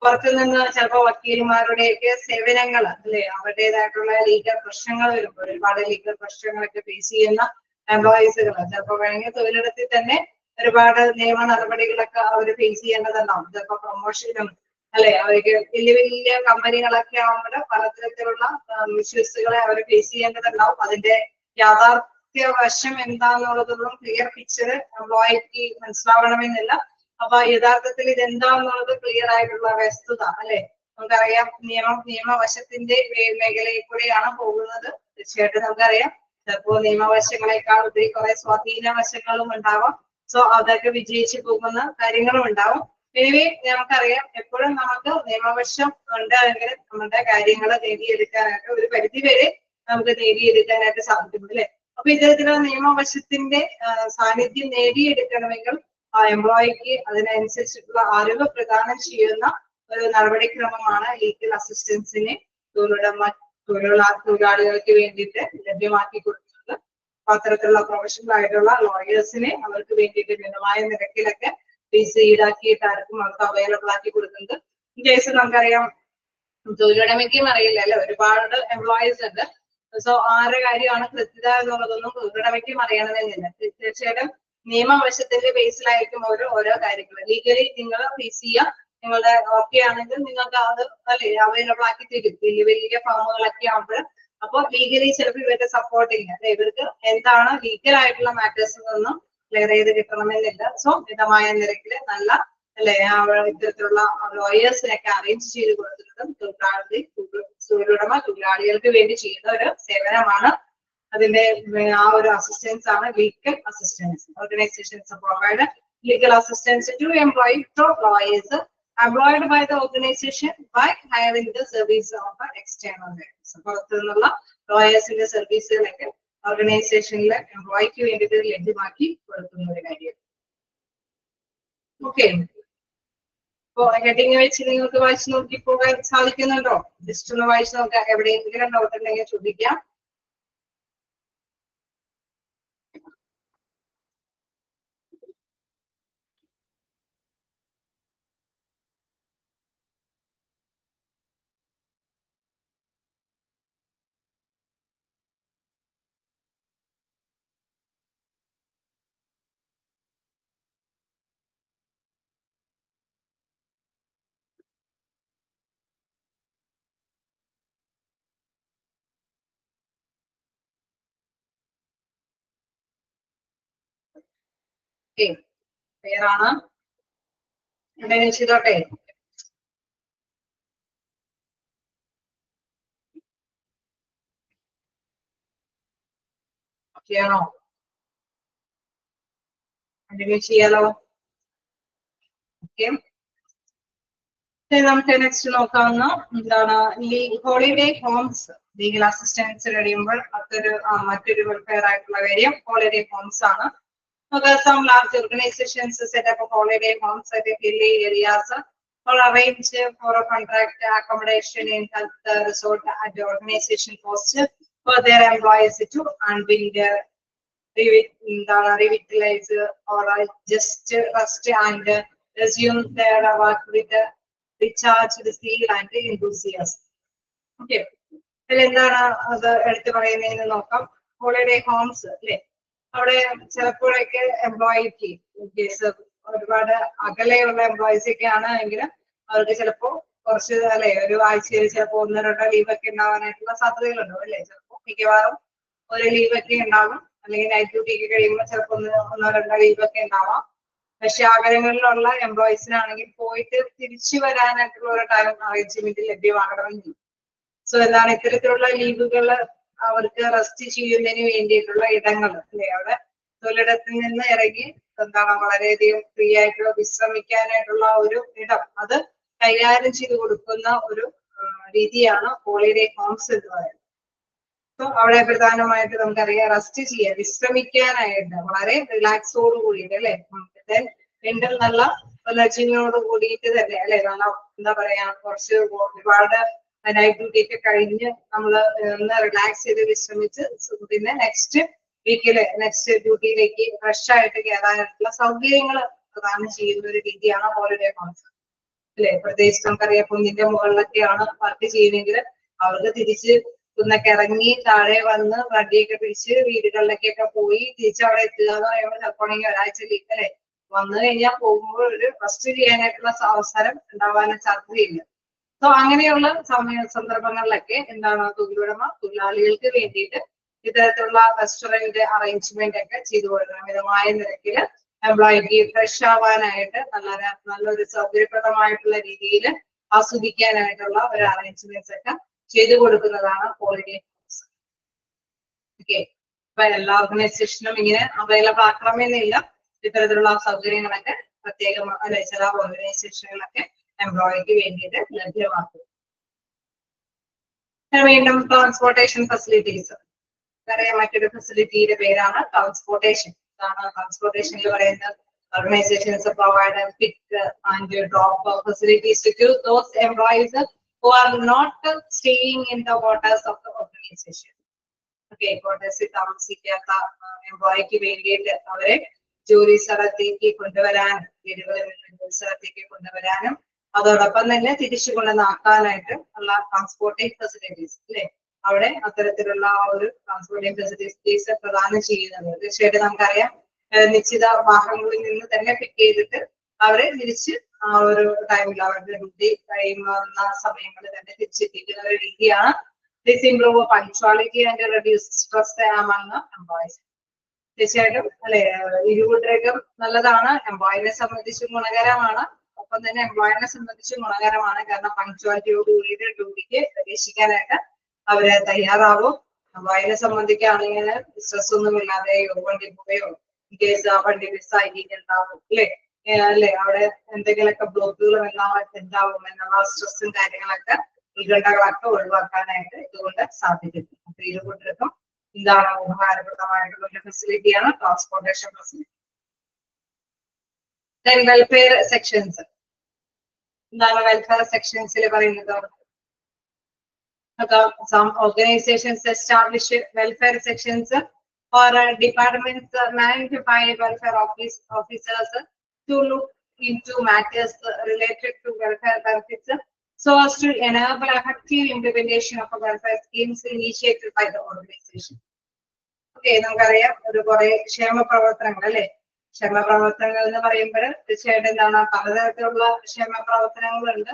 പുറത്തുനിന്ന് ചിലപ്പോൾ വക്കീൽമാരുടെയൊക്കെ സേവനങ്ങൾ അല്ലെ, അവരുടേതായിട്ടുള്ള ലീഗൽ പ്രശ്നങ്ങൾ വരുമ്പോൾ ഒരുപാട് ലീഗൽ പ്രശ്നങ്ങളൊക്കെ ഫേസ് ചെയ്യുന്ന എംപ്ലോയീസുകൾ ചിലപ്പോൾ വേണമെങ്കിൽ തൊഴിലിടത്തിൽ തന്നെ ഒരുപാട് നിയമ നടപടികളൊക്കെ അവർ ഫേസ് ചെയ്യേണ്ടതുണ്ടാവും. ചിലപ്പോൾ പ്രൊമോഷനും അല്ലെ, അവർക്ക് വലിയ വലിയ കമ്പനികളൊക്കെ ആവുമ്പോൾ പലതരത്തിലുള്ള ഇഷ്യൂസുകളെ അവർ ഫേസ് ചെയ്യേണ്ടതുണ്ടാവും. അതിന്റെ യാഥാർത്ഥ്യ വശം എന്താന്നുള്ളതൊന്നും ക്ലിയർ പിക്ചർ എംപ്ലോയിക്ക് മനസ്സിലാവണമെന്നില്ല. അപ്പൊ യഥാർത്ഥത്തിൽ ഇതെന്താന്നുള്ളത് ക്ലിയർ ആയിട്ടുള്ള വസ്തുത അല്ലെ. നമുക്കറിയാം നിയമവശത്തിന്റെ മേഖലയിൽ കൂടെയാണ് പോകുന്നത്. തീർച്ചയായിട്ടും നമുക്കറിയാം ചിലപ്പോൾ നിയമവശങ്ങളെക്കാൾ ഉപരി കുറെ സ്വാധീന വശങ്ങളും ഉണ്ടാവാം. സോ അതൊക്കെ വിജയിച്ചു പോകുന്ന കാര്യങ്ങളും ഉണ്ടാവും. എനിവേ നമുക്കറിയാം എപ്പോഴും നമുക്ക് നിയമവശം ഉണ്ടെങ്കിൽ നമ്മുടെ കാര്യങ്ങൾ നേടിയെടുക്കാനായിട്ട് ഒരു പരിധി വരെ നമുക്ക് നേടിയെടുക്കാനായിട്ട് സാധിക്കും അല്ലെ. അപ്പൊ ഇത്തരത്തിലുള്ള നിയമവശത്തിന്റെ സാന്നിധ്യം നേടിയെടുക്കണമെങ്കിൽ ആ എംപ്ലോയിക്ക് അതിനനുസരിച്ചിട്ടുള്ള അറിവ് പ്രദാനം ചെയ്യുന്ന ഒരു നടപടിക്രമമാണ് ലീഗൽ അസിസ്റ്റൻസിനെ തൊഴിലാളികൾക്ക് വേണ്ടിയിട്ട് ലഭ്യമാക്കി കൊടുക്കുന്നത്. അത്തരത്തിലുള്ള പ്രൊഫഷണൽ ആയിട്ടുള്ള ലോയേഴ്സിനെ അവർക്ക് വേണ്ടിയിട്ട് മിതമായ നിരക്കിലൊക്കെ ഫീസ് ഈടാക്കിയിട്ട് ആർക്കും അവർക്ക് അവൈലബിൾ ആക്കി കൊടുക്കുന്നത്. ഈ കേസ് നമുക്കറിയാം തൊഴിലുടമയ്ക്കും അറിയില്ല അല്ലെ, ഒരുപാട് എംപ്ലോയീസ് ഉണ്ട്. സോ ആരുടെ കാര്യമാണ് കൃത്യത എന്നുള്ളതൊന്നും തൊഴിലുടമയ്ക്കും അറിയണമെന്നില്ല. തീർച്ചയായിട്ടും നിയമവശത്തിന്റെ ബേസിലായിരിക്കും ഓരോ കാര്യങ്ങൾ. ലീഗലി നിങ്ങൾ ഫേസ് ചെയ്യുക, നിങ്ങളുടെ ഓക്കെ ആണെങ്കിൽ നിങ്ങൾക്ക് അത് അല്ലെ അവൈലബിൾ ആക്കി തരും. വലിയ വലിയ ഫാമുകളൊക്കെ ആവുമ്പോൾ അപ്പൊ ലീഗലി ചിലപ്പോൾ ഇവരുടെ സപ്പോർട്ടിങ് അല്ലെ, ഇവർക്ക് എന്താണ് ലീഗൽ ആയിട്ടുള്ള മാറ്റേഴ്സിൽ നിന്നും ക്ലിയർ ചെയ്ത് കിട്ടണമെന്നില്ല. സോ മിതമായ നിരക്കില് നല്ല അല്ലെ ഇത്തരത്തിലുള്ള ലോയേഴ്സിനൊക്കെ അറേഞ്ച് ചെയ്ത് കൊടുത്തിട്ടും തൊഴിലുടമ തൊഴിലാളികൾക്ക് വേണ്ടി ചെയ്യുന്ന ഒരു സേവനമാണ്. അതിന്റെ ആ ഒരു അസിസ്റ്റൻസ് ആണ് legal assistance. Organisations provide legal assistance to employees through lawyers employed by the organization by hiring the service of external lawyers. പുറത്തു നിന്നുള്ള ലോയേഴ്സിന്റെ സർവീസുകളൊക്കെ ഓർഗനൈസേഷനിലെ എംപ്ലോയിക്ക് വേണ്ടിയിട്ട് ലഭ്യമാക്കി കൊടുക്കുന്ന ഒരു കാര്യം. ഓക്കെ, അപ്പൊ ഹെഡിങ് വെച്ച് നിങ്ങൾക്ക് വായിച്ചു നോക്കി പോകാൻ സാധിക്കുന്നുണ്ടോ? ജസ്റ്റ് ഒന്ന് വായിച്ചു നോക്കാം. എവിടെയെങ്കിലും ഡൗട്ട് ഉണ്ടെങ്കിൽ ചോദിക്കാം. ക്ലിയർ ആണ്? എന്തെങ്കിലും ചെയ്തോട്ടെ? ചെയ്യണോ? എന്തെങ്കിലും ചെയ്യാലോ? ഓക്കെ, നമുക്ക് നെക്സ്റ്റ് നോക്കാവുന്ന എന്താണ് ഹോളിഡേ ഹോംസ്. ലീഗൽ അസിസ്റ്റൻസ് കഴിയുമ്പോൾ മറ്റൊരു വെൽഫെയർ ആയിട്ടുള്ള കാര്യം ഹോളിഡേ ഹോംസ് ആണ്. Some large organizations set up a holiday homes at hilly areas or arrange for a contract accommodation in health resort at the organization cost for their employees to unwind, revitalize or just rest and resume their work with recharge the zeal and enthusiasm. Okay, എന്താണ് അത് എടുത്തു പറയുന്നതെന്ന് നോക്കാം. Holiday Holmes അല്ലെ, അവിടെ ചിലപ്പോഴൊക്കെ എംപ്ലോയിക്ക് case ഒരുപാട് അകലെയുള്ള എംപ്ലോയീസ് ഒക്കെ ആണ് എങ്കിൽ അവർക്ക് ചിലപ്പോ കുറച്ച് അല്ലെ ഒരു ആഴ്ചയിൽ ചിലപ്പോ 1-2 ലീവൊക്കെ ഉണ്ടാവാനായിട്ടുള്ള സാധ്യതകളുണ്ടാവും അല്ലെ. ചിലപ്പോ മിക്കവാറും ഒരു ലീവൊക്കെ ഉണ്ടാകും. അല്ലെങ്കിൽ നൈറ്റ് ഡ്യൂട്ടിക്ക് കഴിയുമ്പോൾ ചിലപ്പോൾ ഒന്നോ രണ്ടോ ലീവൊക്കെ ഉണ്ടാവാം. പക്ഷെ അകലങ്ങളിലുള്ള എംപ്ലോയീസിനാണെങ്കിൽ പോയിട്ട് തിരിച്ചു വരാനായിട്ടുള്ള ഒരു ടൈം അറേഞ്ച്മെന്റ് ലഭ്യമാകണമെന്നില്ല. സോ എന്താണ് ഇത്തരത്തിലുള്ള ലീവുകൾ അവർക്ക് റെസ്റ്റ് ചെയ്യുന്നതിന് വേണ്ടിയിട്ടുള്ള ഇടങ്ങൾ അല്ലെ, അവിടെ തൊഴിലിടത്തിൽ നിന്ന് ഇറങ്ങി എന്താണ് വളരെയധികം ഫ്രീ ആയിട്ടുള്ള വിശ്രമിക്കാനായിട്ടുള്ള ഒരു ഇടം അത് കൈകാര്യം ചെയ്ത് കൊടുക്കുന്ന ഒരു രീതിയാണ് ഹോളിഡേ ഹോംസ് എന്ന് പറയുന്നത്. സോ അവിടെ പ്രധാനമായിട്ട് നമുക്കറിയാം റെസ്റ്റ് ചെയ്യാൻ, വിശ്രമിക്കാനായിട്ട് വളരെ റിലാക്സോട് കൂടിയിട്ട് അല്ലെ, മെന്റൽ നല്ല എനർജിയോട് കൂടിയിട്ട് തന്നെ അല്ലെ, നല്ല എന്താ പറയാ കുറച്ച് ഒരുപാട് നൈറ്റ് ഡ്യൂട്ടി ഒക്കെ കഴിഞ്ഞ് നമ്മൾ ഒന്ന് റിലാക്സ് ചെയ്ത് വിശ്രമിച്ച് പിന്നെ നെക്സ്റ്റ് വീക്കില് നെക്സ്റ്റ് ഡ്യൂട്ടിയിലേക്ക് ഫ്രഷ് ആയിട്ട് കയറാനായിട്ടുള്ള സൗകര്യങ്ങൾ പ്രദാനം ചെയ്യുന്ന ഒരു രീതിയാണ് ഹോളിഡേ ഹോംസ് അല്ലെ. പ്രത്യേകിച്ച് നമുക്കറിയാം കുന്നിന്റെ മുകളിലൊക്കെയാണ് വർക്ക് ചെയ്യുന്നതെങ്കിൽ അവർക്ക് തിരിച്ച് കുന്നൊക്കെ ഇറങ്ങി താഴെ വന്ന് വണ്ടിയൊക്കെ പിടിച്ച് വീടുകളിലേക്കൊക്കെ പോയി തിരിച്ച് അവിടെ എത്തുക എന്ന് പറയുമ്പോൾ ചിലപ്പോൾ ഒരാഴ്ച ലീവ് അല്ലെ, വന്നു കഴിഞ്ഞാൽ പോകുമ്പോൾ ഒരു റെസ്റ്റ് ചെയ്യാനായിട്ടുള്ള അവസരം ഉണ്ടാവാനും സാധ്യതയില്ല. സോ അങ്ങനെയുള്ള സന്ദർഭങ്ങളിലൊക്കെ എന്താണ് തൊഴിലുടമ തൊഴിലാളികൾക്ക് വേണ്ടിയിട്ട് ഇത്തരത്തിലുള്ള റെസ്റ്റോറന്റ് അറേഞ്ച്മെന്റ് ഒക്കെ ചെയ്തു കൊടുക്കണം. മിതമായ നിരക്കിൽ എംപ്ലോയിക്ക് ഫ്രഷ് ആവാനായിട്ട് നല്ലൊരു സൗകര്യപ്രദമായിട്ടുള്ള രീതിയിൽ ആസ്വദിക്കാനായിട്ടുള്ള ഒരു അറേഞ്ച്മെന്റ്സ് ഒക്കെ ചെയ്തു കൊടുക്കുന്നതാണ് ഹോളിഡേ ഹോംസ്. ഓക്കെ, അപ്പൊ എല്ലാ ഓർഗനൈസേഷനും ഇങ്ങനെ അവൈലബിൾ ആക്കണമെന്നില്ല. ഇത്തരത്തിലുള്ള സൗകര്യങ്ങളൊക്കെ പ്രത്യേകം അല്ലെ ചില ഓർഗനൈസേഷനുകളൊക്കെ എംപ്ലോയിക്ക് വേണ്ടിയിട്ട് ലഭ്യമാക്കും. വീണ്ടും ട്രാൻസ്പോർട്ടേഷൻ ഫെസിലിറ്റീസ് അറിയാം. മറ്റൊരു ഫെസിലിറ്റിയുടെ പേരാണ് ട്രാൻസ്പോർട്ടേഷൻ. ട്രാൻസ്പോർട്ടേഷനിൽ പറയുന്നത് organizations provide pick and drop facilities to those employees who are not staying in the quarters of the organization. Okay, quarters താമസിക്കാത്ത എംപ്ലോയിക്ക് വേണ്ടിയിട്ട് അവരെ ജോലി സ്ഥലത്തേക്ക് കൊണ്ടുവരാനും വീടുകളിൽ നിന്ന് ജോലി സ്ഥലത്തേക്ക് കൊണ്ടുവരാനും അതോടൊപ്പം തന്നെ തിരിച്ചു കൊണ്ടുവന്നാക്കാനായിട്ട് ഉള്ള ട്രാൻസ്പോർട്ടിംഗ് ഫെസിലിറ്റീസ് അല്ലെ, അവിടെ അത്തരത്തിലുള്ള ഒരു ട്രാൻസ്പോർട്ടിംഗ് ഫെസിലിറ്റീസ് പ്രദാനം ചെയ്യുന്നത്. തീർച്ചയായിട്ടും നമുക്കറിയാം നിശ്ചിത വാഹനങ്ങളിൽ നിന്ന് തന്നെ പിക്ക് ചെയ്തിട്ട് അവരെ തിരിച്ച് ആ ഒരു ടൈമിൽ അവരുടെ ഡ്യൂട്ടി കഴിയുന്ന സമയങ്ങളിൽ തന്നെ തിരിച്ചെത്തിക്കുന്ന ഒരു രീതിയാണ്. This improve punctuality and reduce stress among employees. തീർച്ചയായിട്ടും അല്ലെ, ഇരുകൂട്ടർക്കും നല്ലതാണ്, എംപ്ലോയിനെ സംബന്ധിച്ചും ഗുണകരമാണ്, ഒപ്പം തന്നെ എംപ്ലോയിനെ സംബന്ധിച്ചും ഗുണകരമാണ്. കാരണം പങ്ക്ച്വാലിറ്റിയോട് കൂടിയിട്ട് ഡ്യൂട്ടിക്ക് പ്രവേശിക്കാനായിട്ട് അവര് തയ്യാറാവും. എംപ്ലോയിനെ സംബന്ധിക്കുകയാണെങ്കിൽ സ്ട്രെസ് ഒന്നും ഇല്ലാതെ വണ്ടി പോവുകയോ കേസ് ആ വണ്ടി മിസ്സായിട്ടുണ്ടാവും അല്ലെ, അവിടെ എന്തെങ്കിലുമൊക്കെ ബ്ലോക്കുകളും എല്ലാം ഉണ്ടാവും എന്നുള്ള സ്ട്രെസ്സും കാര്യങ്ങളൊക്കെ ഉത്കണ്ഠകളൊക്കെ ഒഴിവാക്കാനായിട്ട് ഇതുകൊണ്ട് സാധിക്കുന്നു. അപ്പൊ ഇരുകൂട്ടർക്കും എന്താണ് ഉപകാരപ്രദമായിട്ടുള്ള ഒരു ഫെസിലിറ്റിയാണ് ട്രാൻസ്പോർട്ടേഷൻ ഫെസിലിറ്റി. വെൽഫെയർ സെക്ഷൻസ് എന്താണ് വെൽഫെയർ സെക്ഷൻസിൽ പറയുന്നത്? Some organizations establish welfare sections or departments managed by welfare officers to look into matters related to welfare benefits so as to enable effective implementation of welfare schemes initiated by the organization. Okay, നമുക്കറിയാം ഒരു കുറെ ക്ഷേമ പ്രവർത്തനങ്ങൾ അല്ലെ, ക്ഷേമ പ്രവർത്തനങ്ങൾ എന്ന് പറയുമ്പോൾ തീർച്ചയായിട്ടും എന്താണ് പലതരത്തിലുള്ള ക്ഷേമ പ്രവർത്തനങ്ങളുണ്ട്.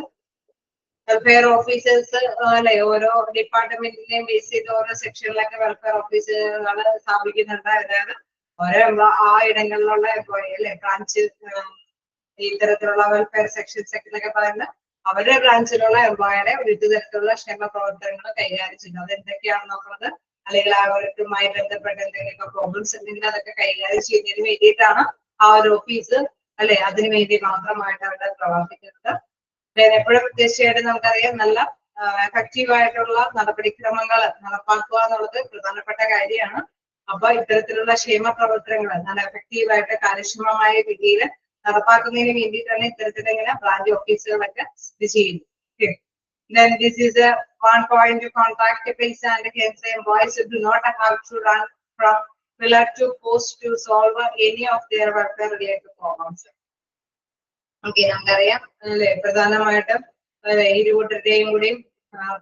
വെൽഫെയർ ഓഫീസേഴ്സ് അല്ലെ, ഓരോ ഡിപ്പാർട്ട്മെന്റിനെയും ബേസ് ചെയ്ത് ഓരോ സെക്ഷനിലൊക്കെ വെൽഫെയർ ഓഫീസുകൾ സ്ഥാപിക്കുന്നുണ്ട്. അതായത് ഓരോ ആ ഇടങ്ങളിലുള്ള എംപ്ലോയി അല്ലെ, ബ്രാഞ്ച് ഇത്തരത്തിലുള്ള വെൽഫെയർ സെക്ഷൻസ് എന്നൊക്കെ പറയുന്നത് അവരുടെ ബ്രാഞ്ചിലുള്ള എംപ്ലോയിയുടെ വിവിധ തരത്തിലുള്ള ക്ഷേമ പ്രവർത്തനങ്ങൾ കൈകാര്യം ചെയ്യുന്നത്. അത് എന്തൊക്കെയാണെന്ന് നോക്കുന്നത്, അല്ലെങ്കിൽ അവരുമായി ബന്ധപ്പെട്ട എന്തെങ്കിലുമൊക്കെ പ്രോബ്ലംസ് ഉണ്ടെങ്കിൽ അതൊക്കെ കൈകാര്യം ചെയ്യുന്നതിന് വേണ്ടിയിട്ടാണ് ആ ഒരു ഓഫീസ് അല്ലെ, അതിനു വേണ്ടി മാത്രമായിട്ട് അവിടെ പ്രവർത്തിക്കുന്നത്. എപ്പോഴും തീർച്ചയായിട്ടും നമുക്കറിയാം നല്ല എഫക്റ്റീവ് ആയിട്ടുള്ള നടപടിക്രമങ്ങൾ നടപ്പാക്കുക എന്നുള്ളത് പ്രധാനപ്പെട്ട കാര്യമാണ്. അപ്പൊ ഇത്തരത്തിലുള്ള ക്ഷേമ പ്രവർത്തനങ്ങൾ നല്ല എഫക്റ്റീവായിട്ട് കാര്യക്ഷമമായ രീതിയിൽ നടപ്പാക്കുന്നതിന് വേണ്ടിയിട്ടാണ് ഇത്തരത്തിലിങ്ങനെ ബ്രാഞ്ച് ഓഫീസുകളൊക്കെ സ്ഥിതി ചെയ്യുന്നത്. Then this is a one point to contact place and hence employees do not have to run from pillar to post to solve any of their welfare related problems. Okay, നമുക്കറിയാം അല്ലെ, പ്രധാനമായിട്ടും ഇരുകൂട്ടരുടെയും കൂടിയും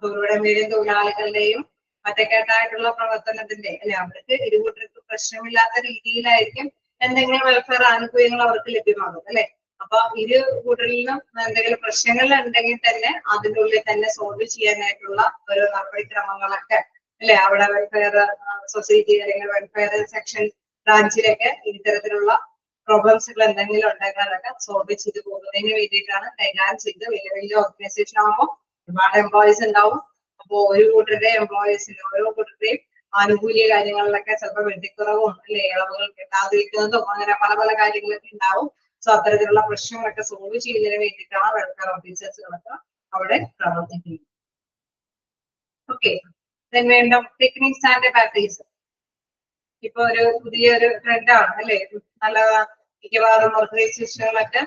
തൊഴിലുടമയുടെയും തൊഴിലാളികളുടെയും ഒറ്റക്കെട്ടായിട്ടുള്ള പ്രവർത്തനത്തിന്റെ അല്ലെ, അവർക്ക് ഇരുകൂട്ടർക്ക് പ്രശ്നമില്ലാത്ത രീതിയിലായിരിക്കും എന്തെങ്കിലും വെൽഫെയർ ആനുകൂല്യങ്ങൾ അവർക്ക് ലഭ്യമാകും അല്ലെ. അപ്പൊ ഇരു കൂട്ടരിലും എന്തെങ്കിലും പ്രശ്നങ്ങൾ ഉണ്ടെങ്കിൽ തന്നെ അതിൻ്റെ ഉള്ളിൽ തന്നെ സോൾവ് ചെയ്യാനായിട്ടുള്ള ഒരു നടപടിക്രമങ്ങളൊക്കെ അല്ലെ അവിടെ വെൽഫെയർ സൊസൈറ്റി അല്ലെങ്കിൽ വെൽഫെയർ സെക്ഷൻ ബ്രാഞ്ചിലൊക്കെ ഇത്തരത്തിലുള്ള പ്രോബ്ലംസുകൾ എന്തെങ്കിലും ഉണ്ടെങ്കിൽ അതൊക്കെ സോൾവ് ചെയ്ത് പോകുന്നതിന് വേണ്ടിയിട്ടാണ് കൈകാര്യം ചെയ്ത് വലിയ വലിയ ഓർഗനൈസേഷൻ ആകുമ്പോൾ ഒരുപാട് എംപ്ലോയീസ് ഉണ്ടാവും. അപ്പോൾ ഒരു കൂട്ടരുടെ എംപ്ലോയീസിന് ഓരോ കൂട്ടരുടെയും ആനുകൂല്യ കാര്യങ്ങളിലൊക്കെ ചിലപ്പോൾ വെട്ടിക്കുറവും അല്ലെ ഇളവുകൾ കിട്ടാതിരിക്കുന്നതും അങ്ങനെ പല പല കാര്യങ്ങളൊക്കെ ഉണ്ടാവും. സോ അത്തരത്തിലുള്ള പ്രശ്നങ്ങളൊക്കെ സോൾവ് ചെയ്യുന്നതിന് വേണ്ടിയിട്ടാണ് വെൽഫെയർ ഓഫീസേഴ്സുകളൊക്കെ അവിടെ പ്രവർത്തിക്കുന്നത്. ഓക്കെ, വീണ്ടും ടെക്നിക്സ് ആൻഡ് പാർട്ടീസ്. ഇപ്പൊ ഒരു പുതിയൊരു ട്രെൻഡാണ് അല്ലെ, നല്ല മിക്കവാറും ഓർഗനൈസേഷനുകളൊക്കെ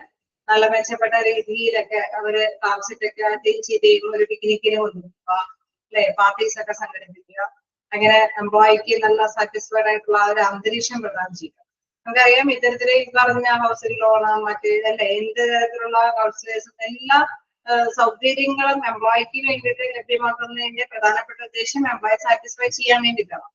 നല്ല മെച്ചപ്പെട്ട രീതിയിലൊക്കെ അവര് താമസിച്ചൊക്കെ അറ്റൻഡ് ചെയ്ത് ഒരു പിക്നിക്കിന് കൊണ്ടുപോകുക അല്ലെ, പാർട്ടീസ് ഒക്കെ സംഘടിപ്പിക്കുക, അങ്ങനെ എംപ്ലോയിക്ക് നല്ല സാറ്റിസ്ഫൈഡ് ആയിട്ടുള്ള ഒരു അന്തരീക്ഷം പ്രദാനം ചെയ്യുക. നമുക്കറിയാം ഇത്തരത്തില് ഈ പറഞ്ഞ ഹൗസിംഗ് ലോണ് മറ്റ് അല്ലെ എന്ത് തരത്തിലുള്ള കൗൺസിലേഴ്സും എല്ലാ സൗകര്യങ്ങളും എംപ്ലോയിക്ക് വേണ്ടിയിട്ട് ലഭ്യമാക്കുന്നതിന്റെ പ്രധാനപ്പെട്ട ഉദ്ദേശം എംപ്ലോയി സാറ്റിസ്ഫൈ ചെയ്യാൻ വേണ്ടിയിട്ടാണ്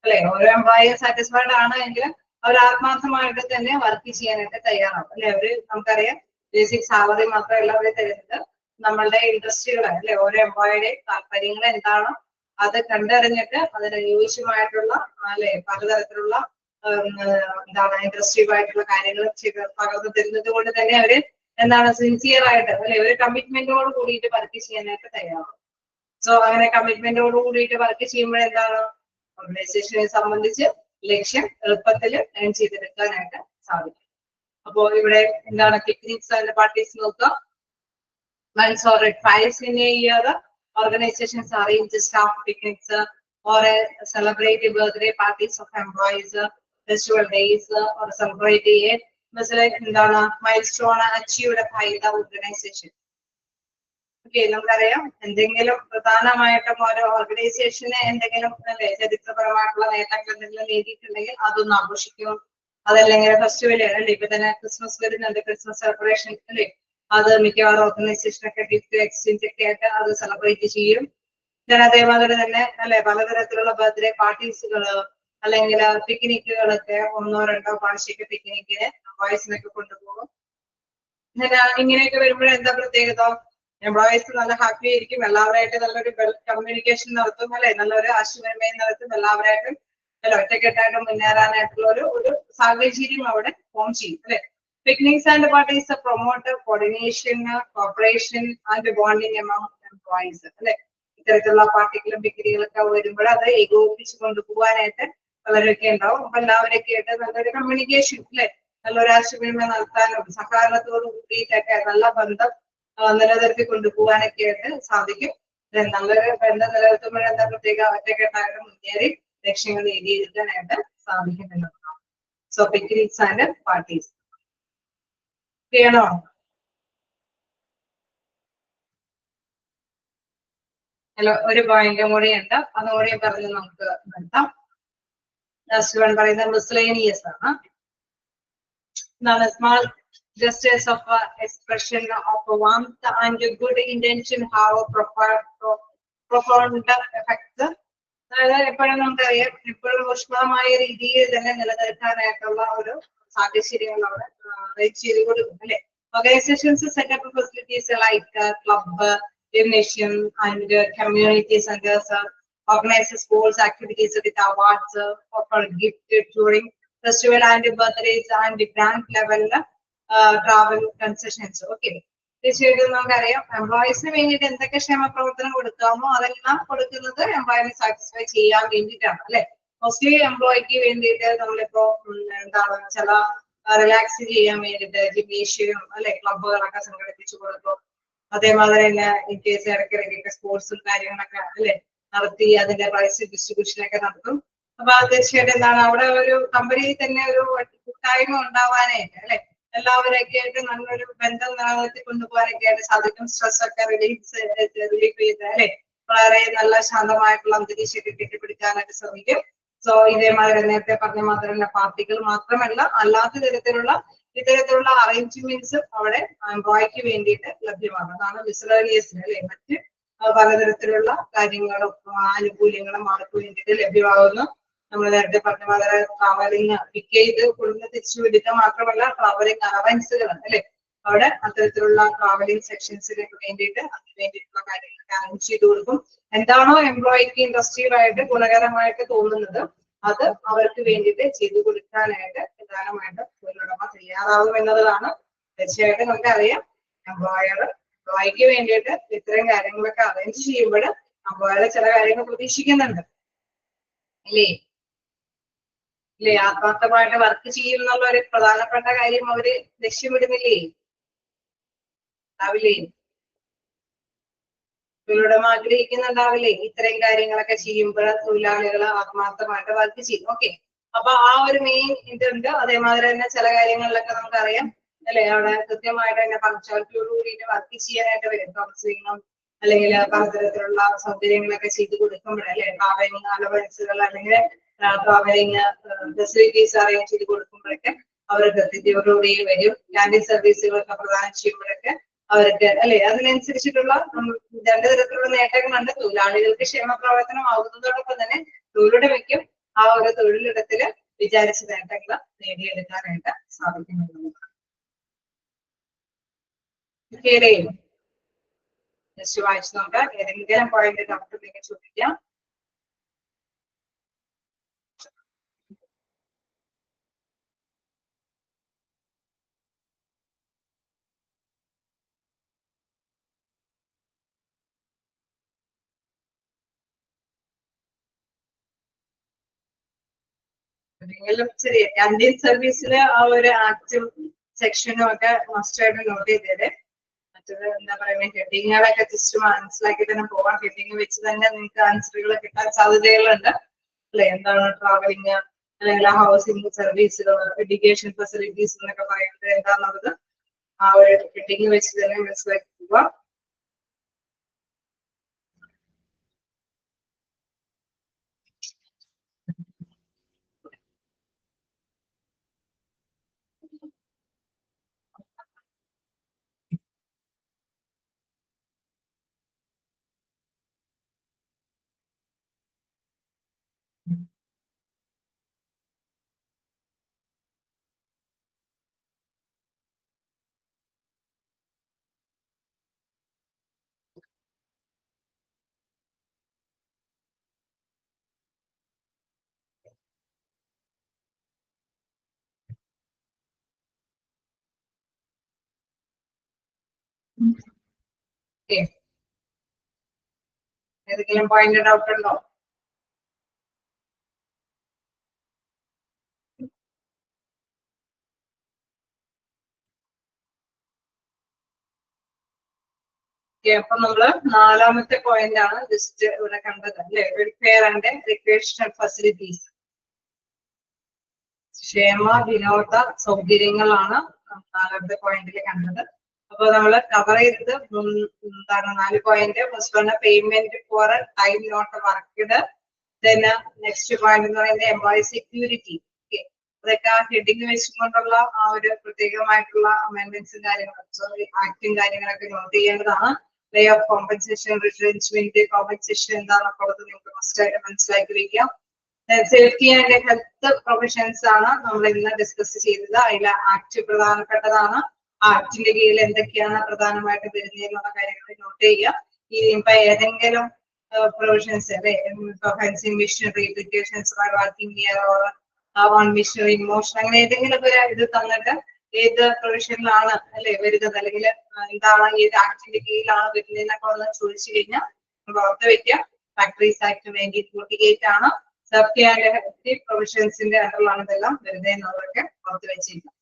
അല്ലെ. ഓരോ എംപ്ലോയി സാറ്റിസ്ഫൈഡ് ആണ് എങ്കിൽ അവർ ആത്മാർത്ഥമായിട്ട് തന്നെ വർക്ക് ചെയ്യാനായിട്ട് തയ്യാറാവും അല്ലെ. അവര് നമുക്കറിയാം ബേസിക് സാലറി മാത്രമല്ല അവർ തരുന്നത് നമ്മളുടെ ഇൻഡസ്ട്രികൾ അല്ലെ, ഓരോ എംപ്ലോയിയുടെ താല്പര്യങ്ങൾ എന്താണ് അത് കണ്ടറിഞ്ഞിട്ട് അതിന് യോജിച്ചമായിട്ടുള്ള അല്ലെ പലതരത്തിലുള്ള എന്താണ് ഇൻഡസ്ട്രിയുമായിട്ടുള്ള കാര്യങ്ങൾ പകർന്നു തരുന്നത് കൊണ്ട് തന്നെ അവര് എന്താണ് സിൻസിയർ ആയിട്ട് അല്ലെ ഒരു കമ്മിറ്റ്മെന്റോട് കൂടിയിട്ട് വർക്ക് ചെയ്യാനായിട്ട് തയ്യാറാവും. സോ അങ്ങനെ കമ്മിറ്റ്മെന്റോട് കൂടിയിട്ട് വർക്ക് ചെയ്യുമ്പോൾ എന്താണ് ഓർഗനൈസേഷനെ സംബന്ധിച്ച് ലക്ഷ്യം എളുപ്പത്തിൽ ഏൺ ചെയ്തെടുക്കാനായിട്ട് സാധിക്കും. അപ്പോൾ ഇവിടെ എന്താണ് ടെക്നിക്സ് ആൻഡ് പാർട്ടീസ് നോക്കുക. Once or twice in a year, organizations arrange staff picnics or celebrate birthday parties of employees, festival days, or celebrate a milestone achieved by the organization. Okay, നമുക്കറിയാം എന്തെങ്കിലും പ്രധാനമായിട്ടും ഓരോ ഓർഗനൈസേഷന് എന്തെങ്കിലും അല്ലെ ചരിത്രപരമായിട്ടുള്ള നേട്ടങ്ങൾ എന്തെങ്കിലും നേടിയിട്ടുണ്ടെങ്കിൽ അതൊന്ന് ആഘോഷിക്കും. അതല്ലെങ്കിൽ ഫെസ്റ്റിവൽ അല്ലെ, ഇപ്പൊ തന്നെ ക്രിസ്മസ് വരുന്നുണ്ട്, ക്രിസ്മസ് സെലിബ്രേഷൻ അല്ലെ, അത് മിക്കവാറും ഓർഗനൈസേഷനൊക്കെ ഗിഫ്റ്റ് എക്സ്ചേഞ്ച് ഒക്കെ ആയിട്ട് അത് സെലിബ്രേറ്റ് ചെയ്യും. അതേമാതിരി തന്നെ അല്ലെ പലതരത്തിലുള്ള ബർത്ത്ഡേ പാർട്ടീസുകള് അല്ലെങ്കിൽ പിക്നിക്കുകളൊക്കെ ഒന്നോ രണ്ടോ പ്രാവശ്യമൊക്കെ പിക്നിക്കിന് എംപ്ലോയീസിനൊക്കെ കൊണ്ടുപോകും. ഇങ്ങനെയൊക്കെ വരുമ്പോഴെന്താ പ്രത്യേകത? എംപ്ലോയീസ് നല്ല ഹാപ്പി ആയിരിക്കും, എല്ലാവരായിട്ട് നല്ലൊരു കമ്മ്യൂണിക്കേഷൻ നടത്തും അല്ലെ, നല്ലൊരു ആശയവിനിമയം നടത്തും, എല്ലാവരായിട്ടും അല്ലെ ഒറ്റക്കെട്ടായിട്ട് മുന്നേറാനായിട്ടുള്ള ഒരു സാഹചര്യം അവിടെ ഫോം ചെയ്യും അല്ലെ. Picnics and parties promote coordination, cooperation and bonding among employees. അല്ലെ ഇത്തരത്തിലുള്ള പാർട്ടികളും പിക്നിക്കുകളൊക്കെ വരുമ്പോൾ അത് ഏകോപിപ്പിച്ച് കൊണ്ടുപോകാനായിട്ട് പലരൊക്കെ ഉണ്ടാവും. അപ്പൊ എല്ലാവരൊക്കെ ആയിട്ട് നല്ലൊരു കമ്മ്യൂണിക്കേഷൻ അല്ലെ, നല്ലൊരു ആശയവിനിമയം നടത്താനും സഹകരണത്തോട് കൂടിയിട്ടൊക്കെ നല്ല ബന്ധം നിലനിർത്തി കൊണ്ടുപോകാനൊക്കെ ആയിട്ട് സാധിക്കും. നല്ലൊരു ബന്ധം നിലനിർത്തുമ്പോൾ എന്താ പ്രത്യേക ഒറ്റക്കെട്ടായിട്ട് മുന്നേറി ലക്ഷ്യങ്ങൾ നേടിയെടുക്കാനായിട്ട് സാധിക്കുന്നുള്ളതാണ്. സോ പിക്നിക്സ് ആൻഡ് പാർട്ടീസ് ചെയ്യണോ? ഒരു പോയിന്റും കൂടി ഉണ്ട്, അതുകൂടി പറഞ്ഞ് നമുക്ക് നിർത്താം. ലാസ്റ്റ് വൺ പറയുന്നത് മിസ്ലേനിയസ് ആണ്. Small gestures of expression of warmth and good intention have a profound effect. അതായത് എപ്പോഴും നമുക്കറിയാം എപ്പോഴും ഊഷ്മളമായ രീതിയിൽ തന്നെ നിലനിർത്താനായിട്ടുള്ള ഒരു സാഹചര്യങ്ങൾ അവിടെ റേറ്റ് ചെയ്ത് കൊടുക്കും അല്ലെ. Organisations setup facilities like club, gymnasium and community centers, organize sports activities with awards, offer gift during festival and birthdays and grand level travel concessions. Okay, തീർച്ചയായിട്ടും നമുക്കറിയാം എംപ്ലോയീസിന് വേണ്ടിയിട്ട് എന്തൊക്കെ ക്ഷേമ പ്രവർത്തനം കൊടുക്കാമോ അതെല്ലാം കൊടുക്കുന്നത് എംപ്ലോയിനെ സാറ്റിസ്ഫൈ ചെയ്യാൻ വേണ്ടിയിട്ടാണ് അല്ലെ. മോസ്റ്റ്ലി എംപ്ലോയിക്ക് വേണ്ടിയിട്ട് നമ്മളിപ്പോ എന്താണ് ചില റിലാക്സ് ചെയ്യാൻ വേണ്ടിയിട്ട് ജിംനേഷ്യം അല്ലെ ക്ലബുകളൊക്കെ സംഘടിപ്പിച്ചു കൊടുക്കും. അതേമാതിരി തന്നെ ഇൻ കേസ് ഇടയ്ക്കിടയ്ക്കൊക്കെ സ്പോർട്സും കാര്യങ്ങളൊക്കെ അല്ലെ നടത്തി അതിന്റെ പ്രൈസ് ഡിസ്ട്രിബ്യൂഷൻ ഒക്കെ നടത്തും. അപ്പൊ തീർച്ചയായിട്ടും എന്താണ് അവിടെ ഒരു കമ്പനിയിൽ തന്നെ ഒരു കൂട്ടായ്മ ഉണ്ടാവാനായിട്ട് അല്ലെ എല്ലാവരൊക്കെ ആയിട്ട് നല്ലൊരു ബന്ധം നിലനിർത്തി കൊണ്ടുപോകാനൊക്കെ ആയിട്ട് സാധിക്കും. സ്ട്രെസ് ഒക്കെ റിലീഫ് ചെയ്ത് അല്ലെ വളരെ നല്ല ശാന്തമായിട്ടുള്ള അന്തരീക്ഷമൊക്കെ കെട്ടിപ്പിടിക്കാനായിട്ട് ശ്രമിക്കും. സോ ഇതേമാതിരി നേരത്തെ പറഞ്ഞ മാത്രമല്ല പാർട്ടികൾ മാത്രമല്ല അല്ലാത്ത ഇത്തരത്തിലുള്ള അറേഞ്ച്മെന്റ്സ് അവിടെ എംപ്ലോയിക്ക് വേണ്ടിയിട്ട് ലഭ്യമാണ്. അതാണ് മിസ്ലേനിയസ് അല്ലെ മറ്റ് പലതരത്തിലുള്ള കാര്യങ്ങളും ആനുകൂല്യങ്ങളും അവർക്ക് വേണ്ടിയിട്ട് ലഭ്യമാകുന്നു. നമ്മൾ നേരത്തെ പറഞ്ഞ വളരെ ട്രാവലിംഗ് പിക്ക് ചെയ്ത് കൊടുന്ന് തിരിച്ചു വിടുക മാത്രമല്ല ട്രാവലിംഗ് അലവൻസുകൾ അല്ലെ അവിടെ അത്തരത്തിലുള്ള ട്രാവലിംഗ് സെക്ഷൻസിന് വേണ്ടിയിട്ട് അതിന് വേണ്ടിയിട്ടുള്ള കാര്യങ്ങളൊക്കെ അറേഞ്ച് ചെയ്ത് കൊടുക്കും. എന്താണോ എംപ്ലോയിക്ക് ഇൻഡസ്ട്രിയലായിട്ട് ഗുണകരമായിട്ട് തോന്നുന്നത് അത് അവർക്ക് വേണ്ടിയിട്ട് ചെയ്തു കൊടുക്കാനായിട്ട് പ്രധാനമായിട്ട് തൊഴിലുടമ തയ്യാറാകും എന്നതാണ്. തീർച്ചയായിട്ടും നമുക്കറിയാം എംപ്ലോയിക്ക് വേണ്ടിയിട്ട് ഇത്തരം കാര്യങ്ങളൊക്കെ അറേഞ്ച് ചെയ്യുമ്പോൾ എംപ്ലോയർ ചില കാര്യങ്ങൾ പ്രതീക്ഷിക്കുന്നുണ്ട് അല്ലേ ഇല്ലേ ആത്മാർത്ഥമായിട്ട് വർക്ക് ചെയ്യും എന്നുള്ള ഒരു പ്രധാനപ്പെട്ട കാര്യം അവര് ലക്ഷ്യമിടുന്നില്ലേ ഉണ്ടാവില്ലേ തൊഴിലുടമ ആഗ്രഹിക്കുന്നുണ്ടാവില്ലേ ഇത്രയും കാര്യങ്ങളൊക്കെ ചെയ്യുമ്പോൾ തൊഴിലാളികൾ ആത്മാർത്ഥമായിട്ട് വർക്ക് ചെയ്യും. ഓക്കെ, അപ്പൊ ആ ഒരു മെയിൻ ഇതുണ്ട്. അതേമാതിരി തന്നെ ചില കാര്യങ്ങളിലൊക്കെ നമുക്കറിയാം അല്ലെ അവിടെ കൃത്യമായിട്ട് തന്നെ പങ്ക്ച്വാലിറ്റിയോട് കൂടിയിട്ട് വർക്ക് ചെയ്യാനായിട്ട് വരും. കൗൺസിലിങ്ങും അല്ലെങ്കിൽ പലതരത്തിലുള്ള സൗകര്യങ്ങളൊക്കെ ചെയ്ത് കൊടുക്കുമ്പോഴല്ലേ ട്രാവലിംഗ് അലവൻസുകൾ അല്ലെങ്കിൽ ട്രാവലിംഗ് ഫെസിലിറ്റീസ് അറേഞ്ച് ചെയ്ത് കൊടുക്കുമ്പോഴൊക്കെ അവർ കൃത്യതയോടുകൂടി വരും. ക്യാൻറ്റീൻ സർവീസുകളൊക്കെ പ്രദാനം ചെയ്യുമ്പോഴൊക്കെ അവർക്ക് അല്ലെ അതിനനുസരിച്ചിട്ടുള്ള രണ്ടു തരത്തിലുള്ള നേട്ടങ്ങളുണ്ട്. തൊഴിലാളികൾക്ക് ക്ഷേമ പ്രവർത്തനം ആവുന്നതോടൊപ്പം തന്നെ തൊഴിലുടമയ്ക്കും ആ ഒരു തൊഴിലിടത്തില് വിചാരിച്ച നേട്ടങ്ങൾ നേടിയെടുക്കാനായിട്ട് സാധിക്കുന്നുള്ളതാണ്. ജസ്റ്റ് വായിച്ചു നോക്കാം. ഏതെങ്കിലും പോയിന്റ് ഡൗട്ട് ഉണ്ടെങ്കിൽ ചോദിക്കാം. ശരി, ക്യാൻറ്റീൻ സർവീസില് ആ ഒരു ആക്റ്റും സെക്ഷനും ഒക്കെ മസ്റ്റായിട്ട് നോട്ട് ചെയ്തേരെ. മറ്റത് എന്താ പറയുക ഹെഡിങ്ങുകളൊക്കെ ജസ്റ്റ് മനസ്സിലാക്കി തന്നെ പോവാം. ഹെഡിങ് വെച്ച് തന്നെ നിങ്ങൾക്ക് ആൻസറുകൾ കിട്ടാൻ സാധ്യതകളുണ്ട് അല്ലെ. എന്താണ് ട്രാവലിംഗ് അല്ലെങ്കിൽ ഹൗസിംഗ് സർവീസുകൾ, എഡ്യൂക്കേഷൻ ഫെസിലിറ്റീസ് എന്നൊക്കെ പറയുന്നത് എന്താണെന്നുള്ളത് ആ ഒരു ഹെഡിങ് വെച്ച് തന്നെ മനസ്സിലാക്കി പോവാം. ഏതെങ്കിലും പോയിന്റ് ഡൗട്ട് ഉണ്ടോ? അപ്പൊ നമ്മള് നാലാമത്തെ പോയിന്റ് ആണ് ജസ്റ്റ് ഇവിടെ കണ്ടത് അല്ലെ. വെൽഫെയർ ആൻഡ് റിക്രിയേഷണൽ ഫെസിലിറ്റീസ്, ക്ഷേമ വിനോദ സൗകര്യങ്ങളാണ് നാലാമത്തെ പോയിന്റിൽ കണ്ടത്. അപ്പൊ നമ്മൾ കവർ ചെയ്തത് എന്താണ് 4 point. First one payment for time not worked. Next point എന്ന് പറയുന്നത് എംപ്ലോയി സെക്യൂരിറ്റി. അതൊക്കെ ആ ഹെഡിങ് വെച്ചുകൊണ്ടുള്ള ആ ഒരു പ്രത്യേകമായിട്ടുള്ള അമെന്റ്മെന്റ്സും കാര്യങ്ങളും സോറി ആക്ടും കാര്യങ്ങളൊക്കെ നോട്ട് ചെയ്യേണ്ടതാണ്. വേ ഓഫ് കോമ്പൻസേഷൻ, റിട്രെഞ്ച്മെന്റ്, കോമ്പൻസേഷൻ എന്താണെന്നൊക്കെ നിങ്ങൾക്ക് മസ്റ്റായിട്ട് മനസ്സിലാക്കി വെക്കാം. സേഫ്റ്റി ആൻഡ് ഹെൽത്ത് പ്രൊഫഷൻസ് ആണ് നമ്മൾ ഇന്ന് ഡിസ്കസ് ചെയ്തത്. അതിൽ ആക്ട് പ്രധാനപ്പെട്ടതാണ്. ആക്ടിന്റെ കീഴിൽ എന്തൊക്കെയാണ് പ്രധാനമായിട്ട് വരുന്നത് എന്നുള്ള കാര്യങ്ങൾ നോട്ട് ചെയ്യുക. ഇപ്പൊ ഏതെങ്കിലും പ്രൊവിഷൻസ് അല്ലെ fencing machinery, irrigations, working near or on machinery motion അങ്ങനെ ഏതെങ്കിലും ഒരു ഇത് തന്നിട്ട് ഏത് പ്രൊവിഷനിലാണ് അല്ലെ വരുന്നത് അല്ലെങ്കിൽ എന്താണ് ഏത് ആക്ടിന്റെ കീഴിലാണ് വരുന്നതെന്നൊക്കെ ഒന്ന് ചോദിച്ചു കഴിഞ്ഞാൽ ഓർത്ത് വെക്കുക. ഫാക്ടറീസ് ആക്ട് 1948 ആണ്. സേഫ്റ്റി ആൻഡ് ഹെൽത്ത് പ്രൊവിഷൻസിന്റെ അണ്ടറിലാണ് ഇതെല്ലാം വരുന്നത് എന്നുള്ളതൊക്കെ ഓർത്ത് വെച്ചിരിക്കാം.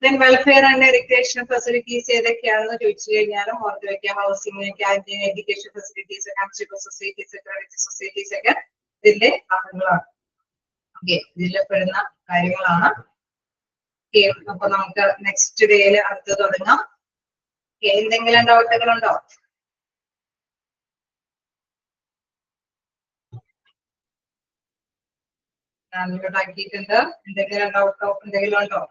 Then welfare and recreation facilities ഏതൊക്കെയാണെന്ന് ചോദിച്ചു കഴിഞ്ഞാലും ഓർത്ത് വെക്കാം. Housing, canteen, education facilities, consumer societies, credit societies ഒക്കെ ഇതിന്റെ ഭാഗങ്ങളാണ്. ഓക്കെ, ഇതിൽ പെടുന്ന കാര്യങ്ങളാണ്. അപ്പൊ നമുക്ക് നെക്സ്റ്റ് ഡേയിൽ അടുത്ത് തുടങ്ങാം. എന്തെങ്കിലും ഡൗട്ടുകളുണ്ടോ? ഞാനിവിടെ ആക്കിയിട്ടുണ്ട്. എന്തെങ്കിലും ഡൗട്ടോ എന്തെങ്കിലും ഉണ്ടോ?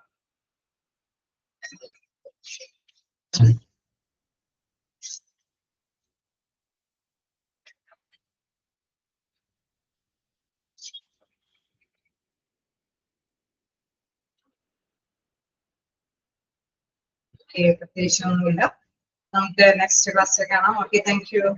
പ്രത്യേകിച്ചൊന്നുമില്ല. നമുക്ക് നെക്സ്റ്റ് ക്ലാസ്സിൽ കാണാം. Okay, thank you.